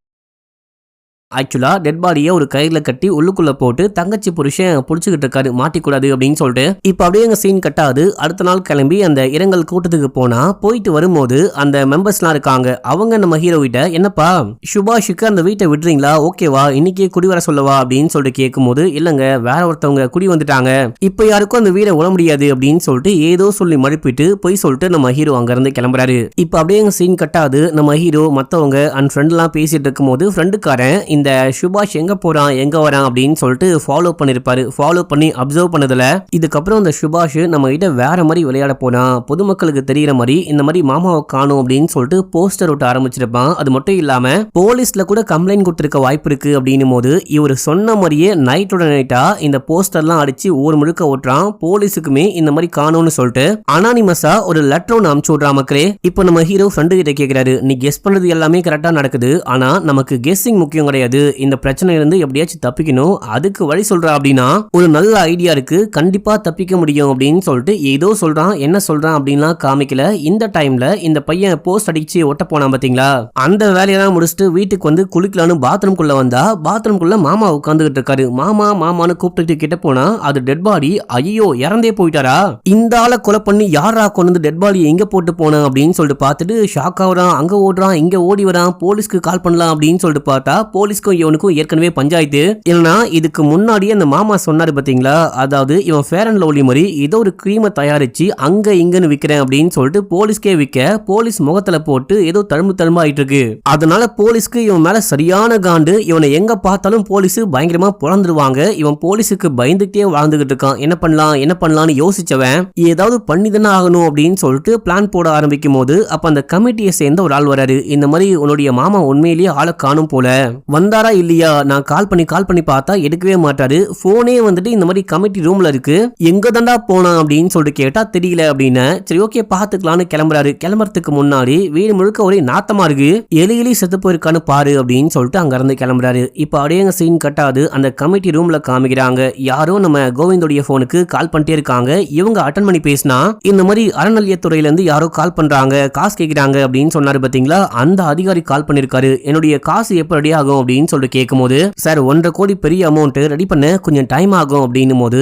ஆக்சுவலா டெட் பாடியை ஒரு கயிறுல கட்டி உள்ளுக்குள்ள போட்டு தங்கச்சி புருஷன் புடிச்சுக்கிட்டு இருக்காரு, மாட்டிக்கூடாது அப்படின்னு சொல்லிட்டு. இப்ப அப்படியே எங்க சீன் கட்டாது. அடுத்த நாள் கிளம்பி அந்த இரங்கல் கூட்டத்துக்கு போனா போயிட்டு வரும்போது அந்த மெம்பர்ஸ்லாம் இருக்காங்க. அவங்க நம்ம ஹீரோ கிட்ட என்னப்பா சுபாஷுக்கு அந்த வீட்டை விடுறீங்களா, ஓகேவா, இன்னைக்கு குடி வர சொல்லவா அப்படின்னு சொல்லிட்டு கேட்கும்போது இல்லங்க வேற ஒருத்தவங்க குடி வந்துட்டாங்க, இப்ப யாருக்கும் அந்த வீடை உட முடியாது அப்படின்னு சொல்லிட்டு ஏதோ சொல்லி மழுப்பிட்டு போய் சொல்லிட்டு நம்ம ஹீரோ அங்க இருந்து கிளம்புறாரு. இப்ப அப்படியே எங்க சீன் கட்டாது. நம்ம ஹீரோ மத்தவங்க அண்ட் ஃப்ரெண்ட் எல்லாம் பேசிட்டு இருக்கும் போது ஃப்ரெண்டுக்காரன் இந்த சுபாஷ் எங்க போறான் எங்க வரான் அப்படின்னு சொல்லிட்டு ஃபாலோ பண்ணிருப்பாரு. ஃபாலோ பண்ணி அப்சர்வ் பண்ணதுல இதுக்கப்புறம் இந்த சுபாஷ் நம்ம கிட்ட வேற மாதிரி விளையாட போறான், பொதுமக்களுக்கு தெரியற மாதிரி இந்த மாதிரி மாமாவை காணும் அப்படின்னு சொல்லிட்டு போஸ்டர் விட்டு ஆரம்பிச்சிருப்பான். அது மட்டும் இல்லாம போலீஸ்ல கூட கம்ப்ளைண்ட் கொடுத்திருக்க வாய்ப்பு இருக்கு அப்படின்னும் போது இவர் சொன்ன மாதிரியே நைட்டோட நைட்டா இந்த போஸ்டர்லாம் அடிச்சு ஊர் முழுக்க ஓட்டுறான். போலீஸுக்குமே இந்த மாதிரி காணும்னு சொல்லிட்டு அனானிமஸா ஒரு லெட்டர் ஒன்று அனுப்பிச்சு விடுறா மக்களே. இப்போ நம்ம ஹீரோ ஃப்ரெண்டு கிட்ட கேட்கிறாரு, நீ கெஸ் பண்ணது எல்லாமே கரெக்டா நடக்குது, ஆனா நமக்கு கெஸ்ஸிங் முக்கியம் கிடையாது, இந்த பிரச்சனை இருந்து எப்படியாச்சும் தப்பிக்கணும், அதுக்கு வழி சொல்றா அப்படின்னா ஒரு நல்ல ஐடியா இருக்கு, கண்டிப்பா தப்பிக்க முடியும் அப்படின்னு சொல்லிட்டு ஏதோ சொல்றான். என்ன சொல்றான் அப்படின்லாம் காமிக்கல. இந்த டைம்ல இந்த பையன் போஸ்ட் அடிச்சு ஒட்ட போனான் பாத்தீங்களா, அந்த வேலையெல்லாம் முடிச்சுட்டு வீட்டுக்கு வந்து குளிக்கலான்னு பாத்ரூம்குள்ள வந்தா பாத்ரூம்குள்ள மாமா உட்காந்துக்கிட்டு இருக்காரு. மாமா மாமான்னு கூப்பிட்டு கிட்ட போனா அது டெட் பாடி. ஐயோ இறந்தே போயிட்டாரா, இந்த ஆளை கொலை பண்ணி யாரா கொண்டு டெட் பாடி எங்க போட்டு போனா அப்படின்னு சொல்லிட்டு பார்த்துட்டு ஷாக் ஆகுறான். அங்க ஓடுறான் இங்க ஓடி வரான், போலீஸ்க்கு கால் பண்ணலாம் அப்படின்னு சொல்லிட்டு பார்த்தா போலீஸ்க்கும் இவனுக்கும் ஏற்கனவே பஞ்சாயத்து. இல்லனா இதுக்கு முன்னாடியே அந்த மாமா சொன்னாரு பாத்தீங்களா, அதாவது இவன் ஃபேர் அண்ட் லவ்லி மாதிரி ஏதோ ஒரு கிரீமை தயாரிச்சு அங்க இங்கன்னு விக்கிறேன் அப்படின்னு சொல்லிட்டு போலீஸ்க்கே விற்க போலீஸ் முகத்துல போட்டு ஏதோ தழும்பு ஆயிட்டு இருக்கு. அதனால போலீஸ்க்கு இவன் மேல சரியான காண்டு. இவனை எங்க பார்த்தாலும் போலீஸ் பயங்கரமா புலந்துருவாங்க. இவன் போலீஸுக்கு பயந்துட்டே வாழ்ந்துகிட்டு இருக்கான். என்ன பண்ணலாம்னு யோசிச்சவன் ஏதாவது பண்ணிதானே ஆகணும் அப்படின்னு சொல்லிட்டு பிளான் போட ஆரம்பிக்கும் போது அப்ப அந்த கமிட்டியை சேர்ந்த ஒரு ஆள் வராரு. இந்த மாதிரி உன்னுடைய மாமா உண்மையிலேயே ஆளை காணும் போல, வந்தாரா இல்லையா, நான் கால் பண்ணி பார்த்தா எடுக்கவே மாட்டாரு, போனே வந்துட்டு இந்த மாதிரி கமிட்டி ரூம்ல இருக்கு, எங்க தாண்டா போனா அப்படின்னு சொல்லிட்டு கேட்டா தெரியல அப்படின்னு. சரி ஓகே பாத்துக்கலாம்னு கிளம்புறாரு. கிளம்புறதுக்கு முன்னாடி வீடு முழுக்க ஒரே நாத்தமா இருக்கு, எலி செத்து போயிருக்கான்னு பாரு அப்படின்னு சொல்லிட்டு அங்க இருந்து கிளம்புறாரு. இப்ப அப்படியே சீன் கட்டாது. அந்த கமிட்டி ரூம்ல காமிக்கிறாங்க, யாரோ நம்ம கோவிந்தோடைய போனுக்கு கால் பண்ணிட்டே இருக்காங்க. இவங்க அட்டன் பண்ணி பேசினா இந்த மாதிரி அறநிலையத்துறையில இருந்து யாரோ கால் பண்றாங்க, காசு கேட்கிறாங்க அப்படின்னு சொன்னாரு பாத்தீங்களா, அந்த அதிகாரி கால் பண்ணிருக்காரு. என்னுடைய காசு எப்ப ரெடி ஆகும் அப்படின்னு சொல்லிட்டு கேட்கும்போது சார் 1.5 கோடி பெரிய அமௌண்ட் ரெடி பண்ண கொஞ்சம் டைம் ஆகும் அப்படின்னும் போது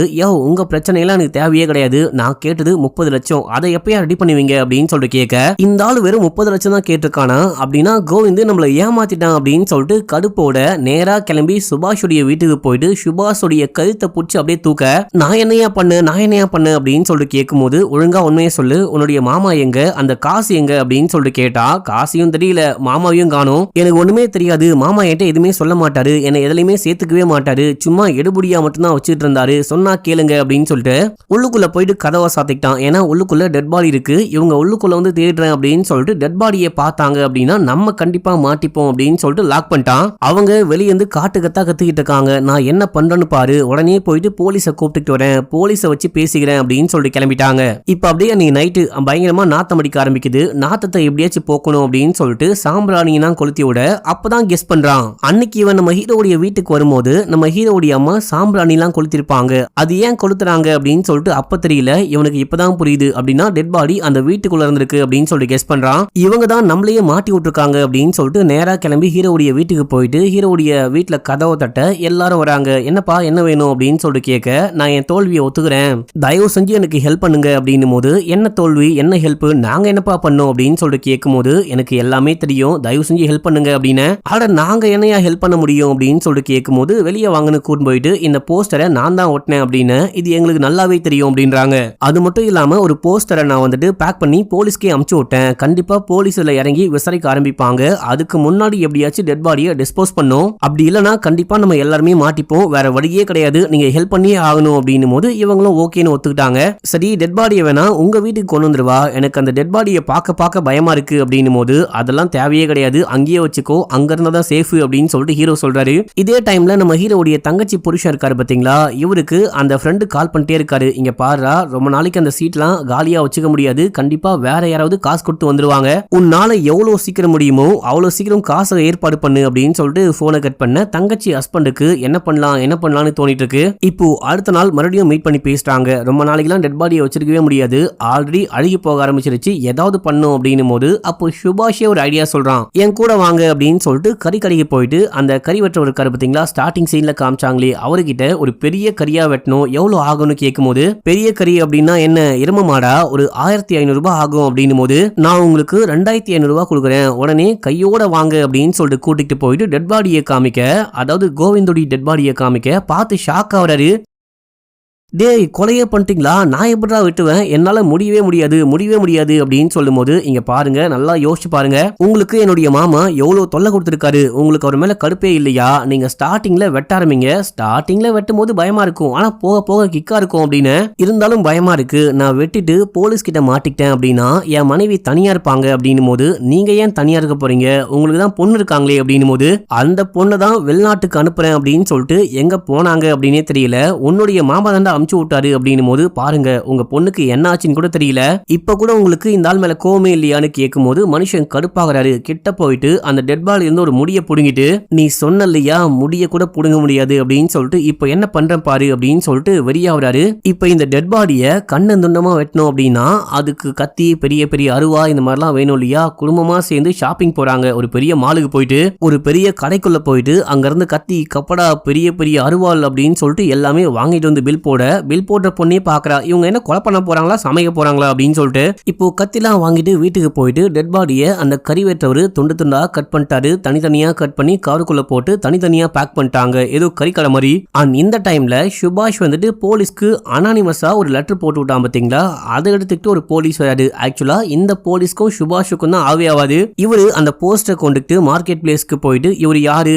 உங்க பிரச்சனை எல்லாம் எனக்கு தேவையே கிடையாது, நான் கேட்டது 30 லட்சம், அதை எப்பயா ரெடி பண்ணுவீங்க அப்படின்னு சொல்லிட்டு கேட்க இந்த ஆள் வெறும் 30 லட்சம் தான் கேட்டிருக்கானா, அப்படின்னா கோவிந்த் நம்மளை ஏமாத்திட்டான் அப்படின்னு சொல்லிட்டு கடுப்போட நேரா கிளம்பி சுபாஷுடைய வீட்டுக்கு போயிட்டு சுபாஷுடைய கழுத்தை பிடிச்சி அப்படியே தூக்க நான் என்னையா பண்ண அப்படின்னு சொல்லிட்டு கேட்கும் போது ஒழுங்கா உண்மையை சொல்லு, உன்னுடைய மாமா எங்க, அந்த காசு எங்க அப்படின்னு சொல்லிட்டு கேட்டா காசையும் தெரியல மாமாவையும் காணும், எனக்கு ஒண்ணுமே தெரியாது, மாமா என்கிட்ட எதுவுமே சொல்ல மாட்டாரு, என்னை எதுலையுமே சேர்த்துக்கவே மாட்டாரு, சும்மா எடுபடியா மட்டும்தான் வச்சுட்டு இருந்தாரு, சொன்னா கேளுங்க அப்படின்னு சொல்லிட்டு உள்ளுக்குள்ள போயிட்டு கதவை சாத்திட்டான். ஏன்னா உள்ளுக்குள்ள டெட் பாடி இருக்கு, இவங்க உள்ளுக்குள்ள வந்து தேடுறேன் அப்படின்னு சொல்லிட்டு டெட் பாடியை பார்த்தாங்க அப்படின்னா நம்ம கண்டிப்பா மாட்டிப்போம் அப்படின்னு சொல்லிட்டு லாக் பண்ணிட்டான். அவங்க வெளியே இருந்து கத்திக்கிட்டு இருக்காங்க, நான் என்ன பண்றேன்னு பாரு, உடனே போயிட்டு போலீஸை கூப்பிட்டு வரேன், போலீஸை வச்சு பேசிக்கிறேன் அப்படின்னு சொல்லிட்டு கிளம்பிட்டாங்க. இப்ப அப்படியே நீ நைட்டு பயங்கரமா நாத்தம் அடிக்க ஆரம்பிக்குது. நாத்தத்தை எப்படியாச்சும் போக்கணும் அப்படின்னு சொல்லிட்டு சாம்பிராணியெல்லாம் கொளுத்தி விட அப்பதான் கெஸ் பண்றான். அன்னைக்கு இவன் நம்ம ஹீரோடைய வீட்டுக்கு வரும்போது நம்ம ஹீரோடைய அம்மா சாம்பிராணி எல்லாம் கொளுத்திருப்பாங்க. அது ஏன் கொளுத்துறாங்க அப்படின்னு சொல்லிட்டு அப்ப தெரியல, இவனுக்கு இப்பதான் புரியுது. அப்படின்னா டெட் பாடி அந்த வீட்டுக்குள்ள இருந்திருக்கு அப்படின்னு சொல்லிட்டு கெஸ் பண்றான். இவங்க தான் நம்மளையே மாட்டி விட்டுருக்காங்க அப்படின்னு சொல்லிட்டு நேரா கிளம்பி ஹீரோடைய வீட்டுக்கு போயிட்டு ஹீரோடைய வீட்டுல கதவை தட்ட எல்லாரும் வராங்க. என்னப்பா என்ன வேணும் அப்படின்னு சொல்லிட்டு கேட்க நான் என் தோல்வியை ஒத்துக்கிறேன், தயவு செஞ்சு எனக்கு ஹெல்ப் பண்ணுங்க அப்படின்னும் போது என்ன தோல்வி என்ன ஹெல்ப், நாங்க என்னப்பா பண்ணோம் அப்படின்னு சொல்லிட்டு கேட்கும் போது எனக்கு எல்லாமே தெரியும், தயவு செஞ்சு ஹெல்ப் பண்ணுங்க அப்படின்னு. ஆட நாங்க என்னையா எப்படியா ஹெல்ப் பண்ண முடியும் அப்படின்னு சொல்லிட்டு கேட்கும்போது வெளியே வாங்கன்னு கூட்டு போயிட்டு இந்த போஸ்டரை நான் தான் ஒட்டினேன் அப்படின்னு இது எங்களுக்கு நல்லாவே தெரியும் அப்படின்றாங்க. அது மட்டும் இல்லாம ஒரு போஸ்டரை நான் வந்துட்டு பேக் பண்ணி போலீஸ்க்கே அமுச்சு விட்டேன். கண்டிப்பா போலீஸ்ல இறங்கி விசாரிக்க ஆரம்பிப்பாங்க. அதுக்கு முன்னாடி எப்படியாச்சும் டெட் பாடியை டிஸ்போஸ் பண்ணும். அப்படி இல்லனா கண்டிப்பா நம்ம எல்லாருமே மாட்டிப்போம். வேற வழியே கிடையாது. நீங்க ஹெல்ப் பண்ணியே ஆகணும் அப்படின்னும் போது இவங்களும் ஓகேன்னு ஒத்துக்கிட்டாங்க. சரி டெட் பாடியை வேணா உங்க வீட்டுக்கு கொண்டு வந்துருவா. எனக்கு அந்த டெட் பாடியை பார்க்க பயமா இருக்கு அப்படின்னும் போது அதெல்லாம் தேவையே கிடையாது. அங்கேயே வச்சுக்கோ. அங்க இருந்தாதான் சேஃப் அப்படின்னு சொல்லிட்டு ஹீரோ சொல்றாரு. இதே டைம்ல நம்ம ஹீரோடைய தங்கச்சி புருஷன் இருக்காரு பாத்தீங்களா, இவருக்கு அந்த ஃப்ரெண்டு கால் பண்ணிட்டே இருக்காரு. இங்க பாருடா, ரொம்ப நாளைக்கு அந்த சீட்லாம் காலியா வச்சுக்க முடியாது. கண்டிப்பா வேற யாராவது காசு கொடுத்து வந்துருவாங்க. உன்னால எவ்வளவு சீக்கிரம் முடியுமோ அவ்வளவு சீக்கிரம் காசை ஏற்பாடு பண்ணு அப்படின்னு சொல்லிட்டு போனை கட் பண்ண தங்கச்சி ஹஸ்பண்டுக்கு என்ன பண்ணலாம்னு தோணிட்டு இருக்கு. இப்போ அடுத்த நாள் மறுபடியும் மீட் பண்ணி பேசுறாங்க. ரொம்ப நாளைக்குலாம் டெட் பாடியை வச்சிருக்கவே முடியாது. ஆல்ரெடி அழுகி போக ஆரம்பிச்சிருச்சு. ஏதாவது பண்ணும் அப்படின்னும் போது அப்போ சுபாஷே ஒரு ஐடியா சொல்றான். என் கூட வாங்க அப்படின்னு சொல்லிட்டு கறிக்கு போயிட்டு அந்த கறி வெட்டவர் இருக்காரு பாத்தீங்களா, ஸ்டார்டிங் சீன்ல காமிச்சாங்களே, அவர்கிட்ட ஒரு பெரிய கறியா வெட்டணும், எவ்வளவு ஆகும்னு கேட்கும் போது பெரிய கறி அப்படின்னா என்ன எரும மாடா, ஒரு 1500 ரூபாய் ஆகும் அப்படின்னும் போது நான் உங்களுக்கு 2500 ரூபாய் கொடுக்குறேன், உடனே கையோட வாங்க அப்படின்னு சொல்லிட்டு கூட்டிட்டு போயிட்டு டெட் பாடியை காமிக்க, அதாவது கோவிந்தோடி டெட் பாடியை காமிக்க பார்த்து ஷாக் ஆகுறாரு. டேய் கொலையே பண்ணிட்டீங்களா, நான் எப்படிடா வெட்டுவேன், என்னால முடியவே முடியாது அப்படின்னு சொல்லும் போது இங்க பாருங்க, நல்லா யோசிச்சு பாருங்க. உங்களுக்கு என்னுடைய மாமா எவ்வளவு தொல்லை கொடுத்திருக்காரு. உங்களுக்கு அவர் மேல கடுப்பே இல்லையா? நீங்க ஸ்டார்டிங்ல வெட்ட ஆரம்பிங்க. ஸ்டார்டிங்ல வெட்டும் போது பயமா இருக்கும், ஆனா போக போக கிக்கா இருக்கும் அப்படின்னு. இருந்தாலும் பயமா இருக்கு. நான் வெட்டிட்டு போலீஸ் கிட்ட மாட்டிக்கிட்டேன் அப்படின்னா என் மனைவி தனியா இருப்பாங்க அப்படின்னும் போது நீங்க ஏன் தனியா இருக்க போறீங்க, உங்களுக்கு தான் பொண்ணு இருக்காங்களே அப்படின்னும் போது அந்த பொண்ணை தான் வெளிநாட்டுக்கு அனுப்புறேன் அப்படின்னு சொல்லிட்டு எங்க போனாங்க அப்படின்னே தெரியல. உன்னுடைய மாமா தான் அமுச்சு விட்டாரு அப்படின்னும் போது பாருங்க, உங்க பொண்ணுக்கு என்ன ஆச்சுன்னு கூட தெரியல. இப்ப கூட உங்களுக்கு இந்த ஆள் மேல கோவமே இல்லையான்னு கேட்கும் போது மனுஷன் கடுப்பாகிறாரு. கிட்ட போயிட்டு அந்த டெட் பாடி இருந்து ஒரு முடிய புடுங்கிட்டு, நீ சொன்ன இல்லையா முடிய கூட புடுங்க முடியாது அப்படின்னு சொல்லிட்டு இப்ப என்ன பண்றேன் பாரு அப்படின்னு சொல்லிட்டு வெறியாகிறாரு. இப்ப இந்த டெட் பாடிய கண்ணந்துண்டமா வெட்டணும் அப்படின்னா அதுக்கு கத்தி, பெரிய பெரிய அருவா, இந்த மாதிரிலாம் வேணும் இல்லையா. குடும்பமா சேர்ந்து ஷாப்பிங் போறாங்க. ஒரு பெரிய மாலுக்கு போயிட்டு ஒரு பெரிய கடைக்குள்ள போயிட்டு அங்க இருந்து கத்தி, கப்படா, பெரிய பெரிய அருவாள் அப்படின்னு சொல்லிட்டு எல்லாமே வாங்கிட்டு வந்து பில் போடுற பொண்ணே பாக்குறா. இவங்க என்ன கொலை பண்ண போறாங்களா, சமைக்க போறாங்களா அப்படின்னு சொல்லிட்டு இப்போ கத்திலாம் வாங்கிட்டு வீட்டுக்கு போயிட்டு டெட் பாடியை அந்த கறி வெட்டவர் துண்டு துண்டா கட் பண்ணிட்டாரு. தனித்தனியா கட் பண்ணி கவருக்குள்ள போட்டு தனித்தனியா பேக் பண்ணிட்டாங்க, ஏதோ கறி கடை மாதிரி. இந்த டைம்ல சுபாஷ் வந்துட்டு போலீஸ்க்கு அனானிமஸா ஒரு லெட்டர் போட்டு விட்டான் பாத்தீங்களா. அதை எடுத்துக்கிட்டு ஒரு போலீஸ் வராது. ஆக்சுவலா இந்த போலீஸ்க்கும் சுபாஷுக்கும் தான் ஆவே ஆகாது. இவரு அந்த போஸ்டர் கொண்டுட்டு மார்க்கெட் பிளேஸ்க்கு போயிட்டு இவர் யாரு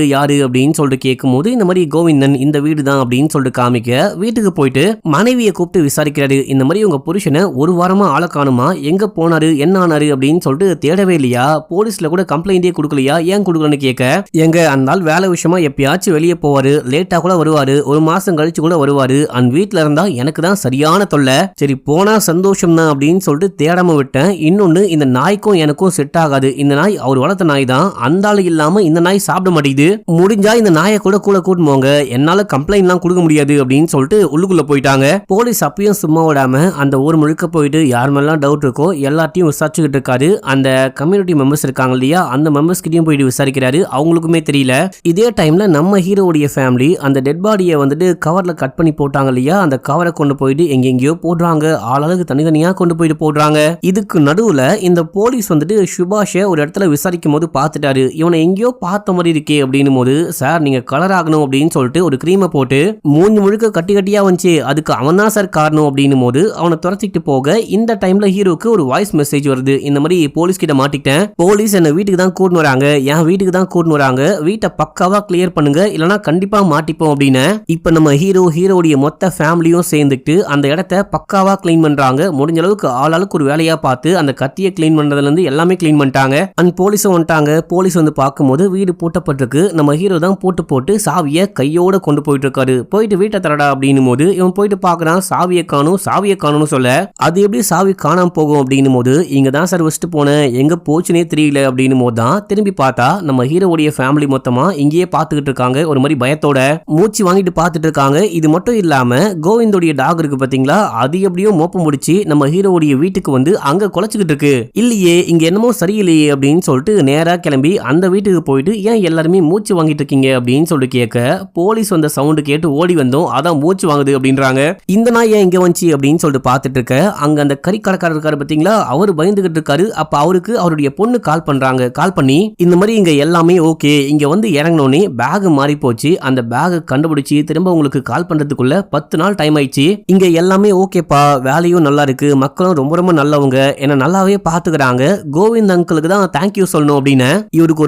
அப்படின்னு சொல்லிட்டு கேட்கும் போது இந்த மாதிரி கோவிந்தன் இந்த வீடு தான் அப்படின்னு சொல்லிட்டு காமிக்க, வீட்டுக்கு போயிட்டு மனைவியை கூப்பிட்டு விசாரிக்கிறாரு. இந்த மாதிரி உங்க புருஷனை ஒரு வாரமா ஆள காணுமா, எங்க போனாரு, என்ன ஆனாரு அப்படின்னு சொல்லிட்டு தேடவே இல்லையா, போலீஸ்ல கூட கம்ப்ளைண்டே கொடுக்கலையா, ஏன் கொடுக்கலன்னு கேட்க, எங்க அந்த ஆள் வேலை விஷயமா எப்பயாச்சும் வெளியே போவாரு, லேட்டா கூட வருவாரு, ஒரு மாசம் கழிச்சு கூட வருவாரு, வீட்டுல இருந்தா எனக்கு தான் சரியான தொல்லை, சரி போனா சந்தோஷம் தான் அப்படின்னு சொல்லிட்டு தேடாம விட்டேன். இன்னொன்னு, இந்த நாய்க்கும் எனக்கும் செட் ஆகாது. இந்த நாய் அவர் வளர்த்த நாய் தான், அந்த ஆள் இல்லாம இந்த நாய் சாப்பிட மாட்டேங்குது, முடிஞ்சா இந்த நாயை கூட கூட்டு போங்க, என்னால கம்ப்ளைண்ட் எல்லாம் கொடுக்க முடியாது அப்படின்னு சொல்லிட்டு உள்ளுக்குள்ள போயிட்டாங்க. போலீஸ் அப்பயும் சும்மா விடாம அந்த ஊர் முழுக்க போயிட்டு யார் மேலாம் டவுட் இருக்கோ எல்லாத்தையும் விசாரிச்சுக்கிட்டு இருக்காரு. அந்த கம்யூனிட்டி மெம்பர்ஸ் இருக்காங்க இல்லையா, அந்த மெம்பர்ஸ் கிட்டயும் போயிட்டு விசாரிக்கிறாரு. அவங்களுக்குமே தெரியல. இதே டைம்ல நம்ம ஹீரோடைய ஃபேமிலி அந்த டெட் பாடியை வந்துட்டு கவர்ல கட் பண்ணி போட்டாங்க இல்லையா, அந்த கவரை கொண்டு போயிட்டு எங்கெங்கயோ போடுறாங்க, ஆளாளுக்கு தனித்தனியா கொண்டு போயிட்டு போடுறாங்க. இதுக்கு நடுவுல இந்த போலீஸ் வந்துட்டு சுபாஷை ஒரு இடத்துல விசாரிக்கும் போது பார்த்துட்டாரு. இவனை எங்கேயோ பார்த்த மாதிரி இருக்கே அப்படின்னும் போது, சார் நீங்க கலர் ஆகணும் அப்படின்னு சொல்லிட்டு ஒரு கிரீமை போட்டு மூஞ்சி முழுக்க கட்டி கட்டியா வந்துச்சு, அதுக்கு அவன் தான் சார் காரணம் அப்படின்னும் போது அவனை துரத்திட்டு போக இந்த டைம்ல ஹீரோக்கு ஒரு வாய்ஸ் மெசேஜ் வருது. இந்த மாதிரி போலீஸ் கிட்ட மாட்டிக்கிட்டேன், போலீஸ் என்ன வீட்டுக்கு தான் கூட்டு வராங்க, என் வீட்டுக்கு தான் கூட்டு வராங்க, வீட்டை பக்காவா கிளியர் பண்ணுங்க இல்லனா கண்டிப்பா மாட்டிப்போம் அப்படின்னு. இப்ப நம்ம ஹீரோடைய மொத்த ஃபேமிலியும் சேர்ந்துட்டு அந்த இடத்தை பக்காவா கிளீன் பண்றாங்க. முடிஞ்ச அளவுக்கு ஆளாளுக்கு ஒரு வேலையா பார்த்து அந்த கத்தியை கிளீன் பண்றதுல இருந்து எல்லாமே கிளீன் பண்ணிட்டாங்க. போலீஸும் வந்துட்டாங்க. போலீஸ் வந்து பார்க்கும்போது வீடு பூட்டப்பட்டிருக்கு. நம்ம ஹீரோ தான் போட்டு சாவியை கையோட கொண்டு போயிட்டு இருக்காரு. போயிட்டு வீட்டை தரடா அப்படின்னும் போது இவன் போயிட்டு பாக்குறான், சாவியை காணும் சொல்ல, அது எப்படி சாவி காணாம போகும் அப்படின்னும் போது இங்க தான் சார் வச்சுட்டு போனேன், எங்க போச்சுனே தெரியல அப்படின்னும் போது தான் திரும்பி பார்த்தா நம்ம ஹீரோடைய ஃபேமிலி மொத்தமா இங்கேயே பாத்துக்கிட்டு இருக்காங்க. ஒரு மாதிரி பயத்தோட மூச்சு வாங்கிட்டு பாத்துட்டு இருக்காங்க. இது மட்டும் இல்லாம கோவிந்தோடைய டாக் இருக்கு பாத்தீங்களா, அது எப்படியோ மோப்பம் முடிச்சு நம்ம ஹீரோடைய வீட்டுக்கு வந்து அங்க குலைச்சுக்கிட்டு இருக்கு. இல்லையே இங்க என்னமோ சரியில்லையே அப்படின்னு சொல்லிட்டு நேரா கிளம்பி அந்த வீட்டுக்கு போயிட்டு ஏன் எல்லாருமே மூச்சு வாங்கிட்டு இருக்கீங்க அப்படின்னு சொல்லிட்டு கேட்க, போலீஸ் வந்த சவுண்டு கேட்டு ஓடி வந்தோம், அதான் மூச்சு வாங்குது அப்படின்ற அப்படின்றாங்க. இந்த நாய் ஏன் இங்க வந்துச்சு அப்படின்னு சொல்லிட்டு பாத்துட்டு இருக்க அங்க அந்த கறி கடைக்காரர் இருக்காரு பாத்தீங்களா, அவர் பயந்துகிட்டு இருக்காரு. அப்ப அவருக்கு அவருடைய பொண்ணு கால் பண்றாங்க. கால் பண்ணி இந்த மாதிரி இங்க எல்லாமே ஓகே, இங்க வந்து இறங்கினோடனே பேக் மாறி போச்சு, அந்த பேக் கண்டுபிடிச்சு திரும்ப உங்களுக்கு கால் பண்றதுக்குள்ள 10 நாள் டைம் ஆயிடுச்சு, இங்க எல்லாமே ஓகேப்பா, வேலையும் நல்லா இருக்கு, மக்களும் ரொம்ப ரொம்ப நல்லவங்க, என்ன நல்லாவே பாத்துக்கிறாங்க, கோவிந்த் அங்கிளுக்கு தான் தேங்க்யூ சொல்லணும் அப்படின்னு இவருக்கு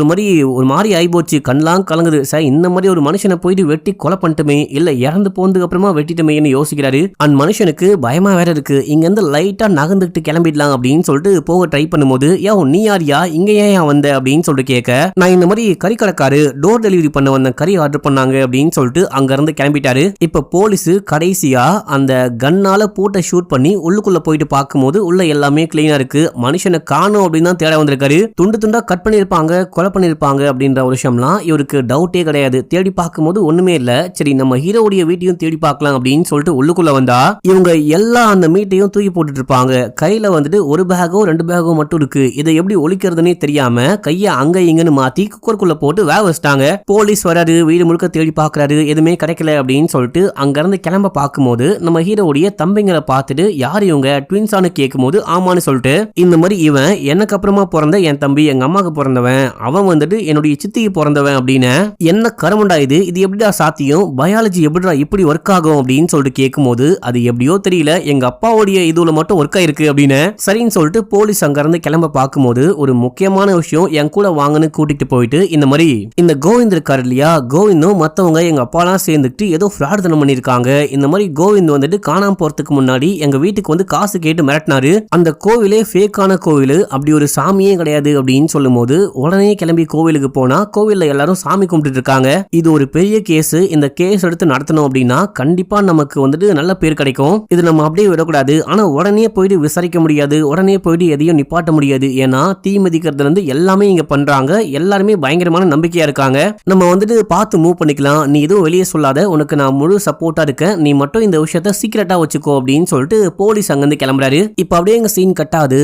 ஒரு மாதிரி ஆயிப்போச்சு. கண்ணெல்லாம் கலங்குது. சார் இந்த மாதிரி ஒரு மனுஷனை போயிட்டு வெட்டி கொலை பண்ணிட்டுமே, இல்ல இறந்து போனதுக்கு அப்புறமா வெட்டிட்டுமேன்னு யோசிக்கிறாரு. அந்த மனுஷனுக்கு பயமா வேற இருக்கு. இங்க இருந்து லைட்டா நகர்ந்துட்டு கிளம்பிடலாம் அப்படின்னு சொல்லிட்டு போக ட்ரை பண்ணும்போது, யோ நீ யாரியா, இங்க ஏன் வந்த அப்படின்னு சொல்லிட்டு கேட்க, நான் இந்த மாதிரி கறி கடைக்காரு டோர் டெலிவரி பண்ண வந்த, கறி ஆர்டர் பண்ணாங்க அப்படின்னு சொல்லிட்டு அங்க இருந்து கிளம்பிட்டாரு. இப்ப போலீஸ் கடைசியா அந்த கன்னால பூட்டை ஷூட் பண்ணி உள்ளுக்குள்ள போயிட்டு பார்க்கும்போது உள்ள எல்லாமே கிளீனா இருக்கு. மனுஷனை காணோம் அப்படின்னு தான் தேட வந்திருக்காரு. துண்டு துண்டா கட் பண்ணிருப்பாங்க, கொலை பண்ணிருப்பாங்க அப்படின்ற ஒரு விஷயம்லாம் இவருக்கு டவுட்டே கிடையாது. தேடி பார்க்கும்போது ஒண்ணுமே இல்ல. சரி நம்ம ஹீரோடைய வீட்டையும் தேடி பார்க்கலாம் அப்படின்னு சொல்லிட்டு உள்ளுக்குள்ள வந்தா இவங்க எல்லா அந்த மீட்டையும் தூக்கி போட்டுட்டு இருப்பாங்க. கையில வந்துட்டு ஒரு பேகோ 2 பேகோ மட்டும் இருக்கு. இதை எப்படி ஒழிக்கிறதுனே தெரியாம கைய அங்க இங்கன்னு மாத்தி குக்கருக்குள்ள போட்டு வேக வச்சிட்டாங்க. போலீஸ் வராரு, வீடு முழுக்க தேடி பாக்குறாரு, எதுவுமே கிடைக்கல அப்படின்னு சொல்லிட்டு அங்க இருந்து கிளம்ப பார்க்கும்போது நம்ம ஹீரோடைய தம்பிங்களை பார்த்துட்டு யார் இவங்க ட்வின்ஸானு கேட்கும்போது ஆமான்னு சொல்லிட்டு, இந்த மாதிரி இவன் எனக்கு அப்புறமா பிறந்த என் தம்பி, எங்க அம்மாவுக்கு பிறந்தவன், அவன் வந்துட்டு என்னுடைய சித்திக்கு பிறந்தவன் அப்படின்னு, என்ன கருமண்டா இது எப்படிடா சாத்தியம், பயாலஜி எப்படிடா இப்படி ஒர்க் ஆகும் அப்படின்னு சொல்லிட்டு கேட்கும்போது, அது எப்படியோ தெரியல எங்க அப்பாவுடைய இதுல மட்டும் ஒர்க் ஆயிருக்கு அப்படின்னு சரின்னு சொல்லிட்டு போலீஸ் அங்க இருந்து கிளம்ப பார்க்கும்போது ஒரு முக்கியமான விஷயம், என் கூட வாங்கன்னு கூட்டிட்டு போயிட்டு இந்த மாதிரி இந்த கோவிந்த் இருக்காரு இல்லையா, கோவிந்தும் மத்தவங்க எங்க அப்பாலாம் சேர்ந்துட்டு ஏதோ ஃப்ராட் தனம் பண்ணிருக்காங்க. இந்த மாதிரி கோவிந்த் வந்துட்டு காணாம போறதுக்கு முன்னாடி எங்க வீட்டுக்கு வந்து காசு கேட்டு மிரட்டினாரு. அந்த கோவிலே ஃபேக்கான கோவில், அப்படி ஒரு சாமியே கிடையாது அப்படின்னு சொல்லும் போது உடனே கிளம்பி கோவிலுக்கு போனா கோவில்ல எல்லாரும் சாமி கும்பிட்டு இருக்காங்க. இது ஒரு பெரிய கேஸ், இந்த கேஸ் எடுத்து நடத்தணும் அப்படின்னா கண்டிப்பா நமக்கு வந்துட்டு நல்ல பேர் கிடைக்கும். இது நம்ம அப்படியே விடக்கூடாது. ஆனா உடனே போயிட்டு விசாரிக்க முடியாது, உடனே போயிட்டு எதையும் நிப்பாட்ட முடியாது. ஏன்னா தீ மிதிக்கிறதுல இருந்து எல்லாமே இங்க பண்றாங்க. எல்லாருமே பயங்கரமான நம்பிக்கையா இருக்காங்க. நம்ம வந்துட்டு பார்த்து மூவ் பண்ணிக்கலாம், நீ எதுவும் வெளியே சொல்லாத, உனக்கு நான் முழு சப்போர்ட்டா இருக்கேன், நீ மட்டும் இந்த விஷயத்த சீக்கிரட்டா வச்சுக்கோ அப்படின்னு சொல்லிட்டு போலீஸ் அங்கிருந்து கிளம்புறாரு. இப்ப அப்படியே எங்க சீன் கட்டாது.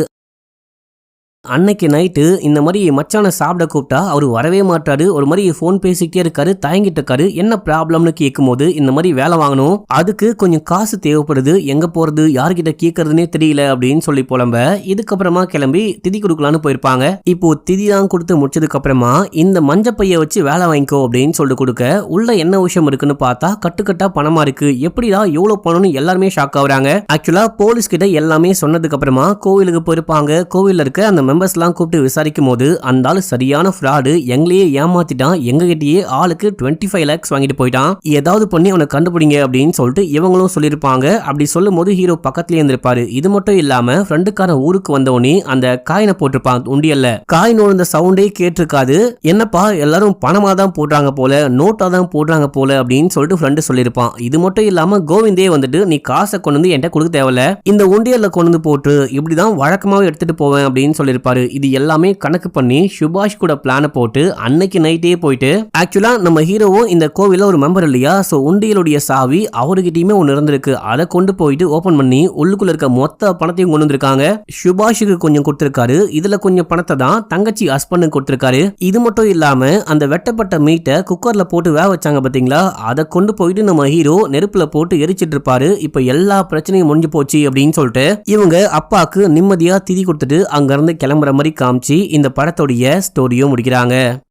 அன்னைக்கு நைட்டு இந்த மாதிரி மச்சான சாப்பிட கூப்பிட்டா அவர் வரவே மாட்டாரு. ஒரு மாதிரி போன் பேசிக்கிட்டே இருக்காரு, தயங்கிட்டு இருக்காரு. என்ன ப்ராப்ளம்னு கேட்கும்போது இந்த மாதிரி வேலை வாங்கணும், அதுக்கு கொஞ்சம் காசு தேவைப்படுது, எங்க போறது யார்கிட்ட கேட்கறதுனே தெரியல அப்படின்னு சொல்லி புலம்ப இதுக்கப்புறமா கிளம்பி திதி கொடுக்கலான்னு போயிருப்பாங்க. இப்போ திதி தான் கொடுத்து முடிச்சதுக்கு அப்புறமா இந்த மஞ்சப்பைய வச்சு வேலை வாங்கிக்கோ அப்படின்னு சொல்லிட்டு கொடுக்க, உள்ள என்ன விஷயம் இருக்குன்னு பார்த்தா கட்டுக்கட்டா பணமா இருக்கு. எப்படிடா எவ்வளவு பணம்னு எல்லாருமே ஷாக் ஆகுறாங்க. ஆக்சுவலா போலீஸ் கிட்ட எல்லாமே சொன்னதுக்கு அப்புறமா கோவிலுக்கு போயிருப்பாங்க. கோவில்ல இருக்க அந்த மெம்பர்ஸ் எல்லாம் கூப்பிட்டு விசாரிக்கும் போது அந்த ஆளு சரியான ஃப்ராடு, எங்களையே ஏமாத்திட்டான், எங்க கிட்டயே ஆளுக்கு 25 lakhs வாங்கிட்டு போயிட்டான், ஏதாவது பண்ணி அவனை கண்டுபிடிங்க அப்படின்னு சொல்லிட்டு இவங்களும் சொல்லியிருப்பாங்க. அப்படி சொல்லும் போது ஹீரோ பக்கத்துலயே இருந்திருப்பாரு. இது மட்டும் இல்லாம ஃப்ரெண்டுக்காரன் ஊருக்கு வந்தவனே அந்த காயினை போட்டிருப்பான் உண்டியல்ல, காயின் இந்த சவுண்டே கேட்டிருக்காது. என்னப்பா எல்லாரும் பணமா தான் போடுறாங்க போல, நோட்டா தான் போடுறாங்க போல அப்படின்னு சொல்லிட்டு ஃப்ரெண்டு சொல்லியிருப்பான். இது மட்டும் இல்லாம கோவிந்தே வந்துட்டு நீ காசை கொண்டு வந்து என்கிட்ட கொடுக்க தேவையில்ல, இந்த உண்டியல்ல கொண்டு வந்து போட்டு இப்படிதான் வழக்கமாவே எடுத்துட்டு போவேன் அப்படின்னு சொல்லியிருப்பாரு. இது எல்லாமே கணக்கு பண்ணி சுபாஷ் கூட பிளான போட்டு அன்னைக்கு நைட்டே போயிட்டு, ஆக்சுவலா நம்ம ஹீரோவும் இந்த கோவில ஒரு மெம்பர் இல்லையா, சோ உண்டியலுடைய சாவி அவர்கிட்டயுமே ஒன்னு இருந்திருக்கு, அதை கொண்டு போயிட்டு ஓபன் பண்ணி உள்ளுக்குள்ள இருக்க மொத்த பணத்தையும் கொண்டு வந்திருக்காங்க. சுபாஷுக்கு கொஞ்சம் கொடுத்திருக்காரு, இதுல கொஞ்சம் பணத்தை தான் தங்கச்சி ஹஸ்பண்ட் கொடுத்திருக்காரு. இது மட்டும் இல்லாம அந்த வெட்டப்பட்ட மீட்டை குக்கர்ல போட்டு வேக வச்சாங்க பாத்தீங்களா, அதை கொண்டு போயிட்டு நம்ம ஹீரோ நெருப்புல போட்டு எரிச்சிட்டு இருப்பாரு. இப்ப எல்லா பிரச்சனையும் முடிஞ்சு போச்சு அப்படின்னு சொல்லிட்டு இவங்க அப்பாக்கு நிம்மதியா திதி கொடுத்துட்டு அங்க இருந்து கிளம்புற மாதிரி காமிச்சு இந்த படத்தோடைய ஸ்டோரியும் முடிக்கிறாங்க.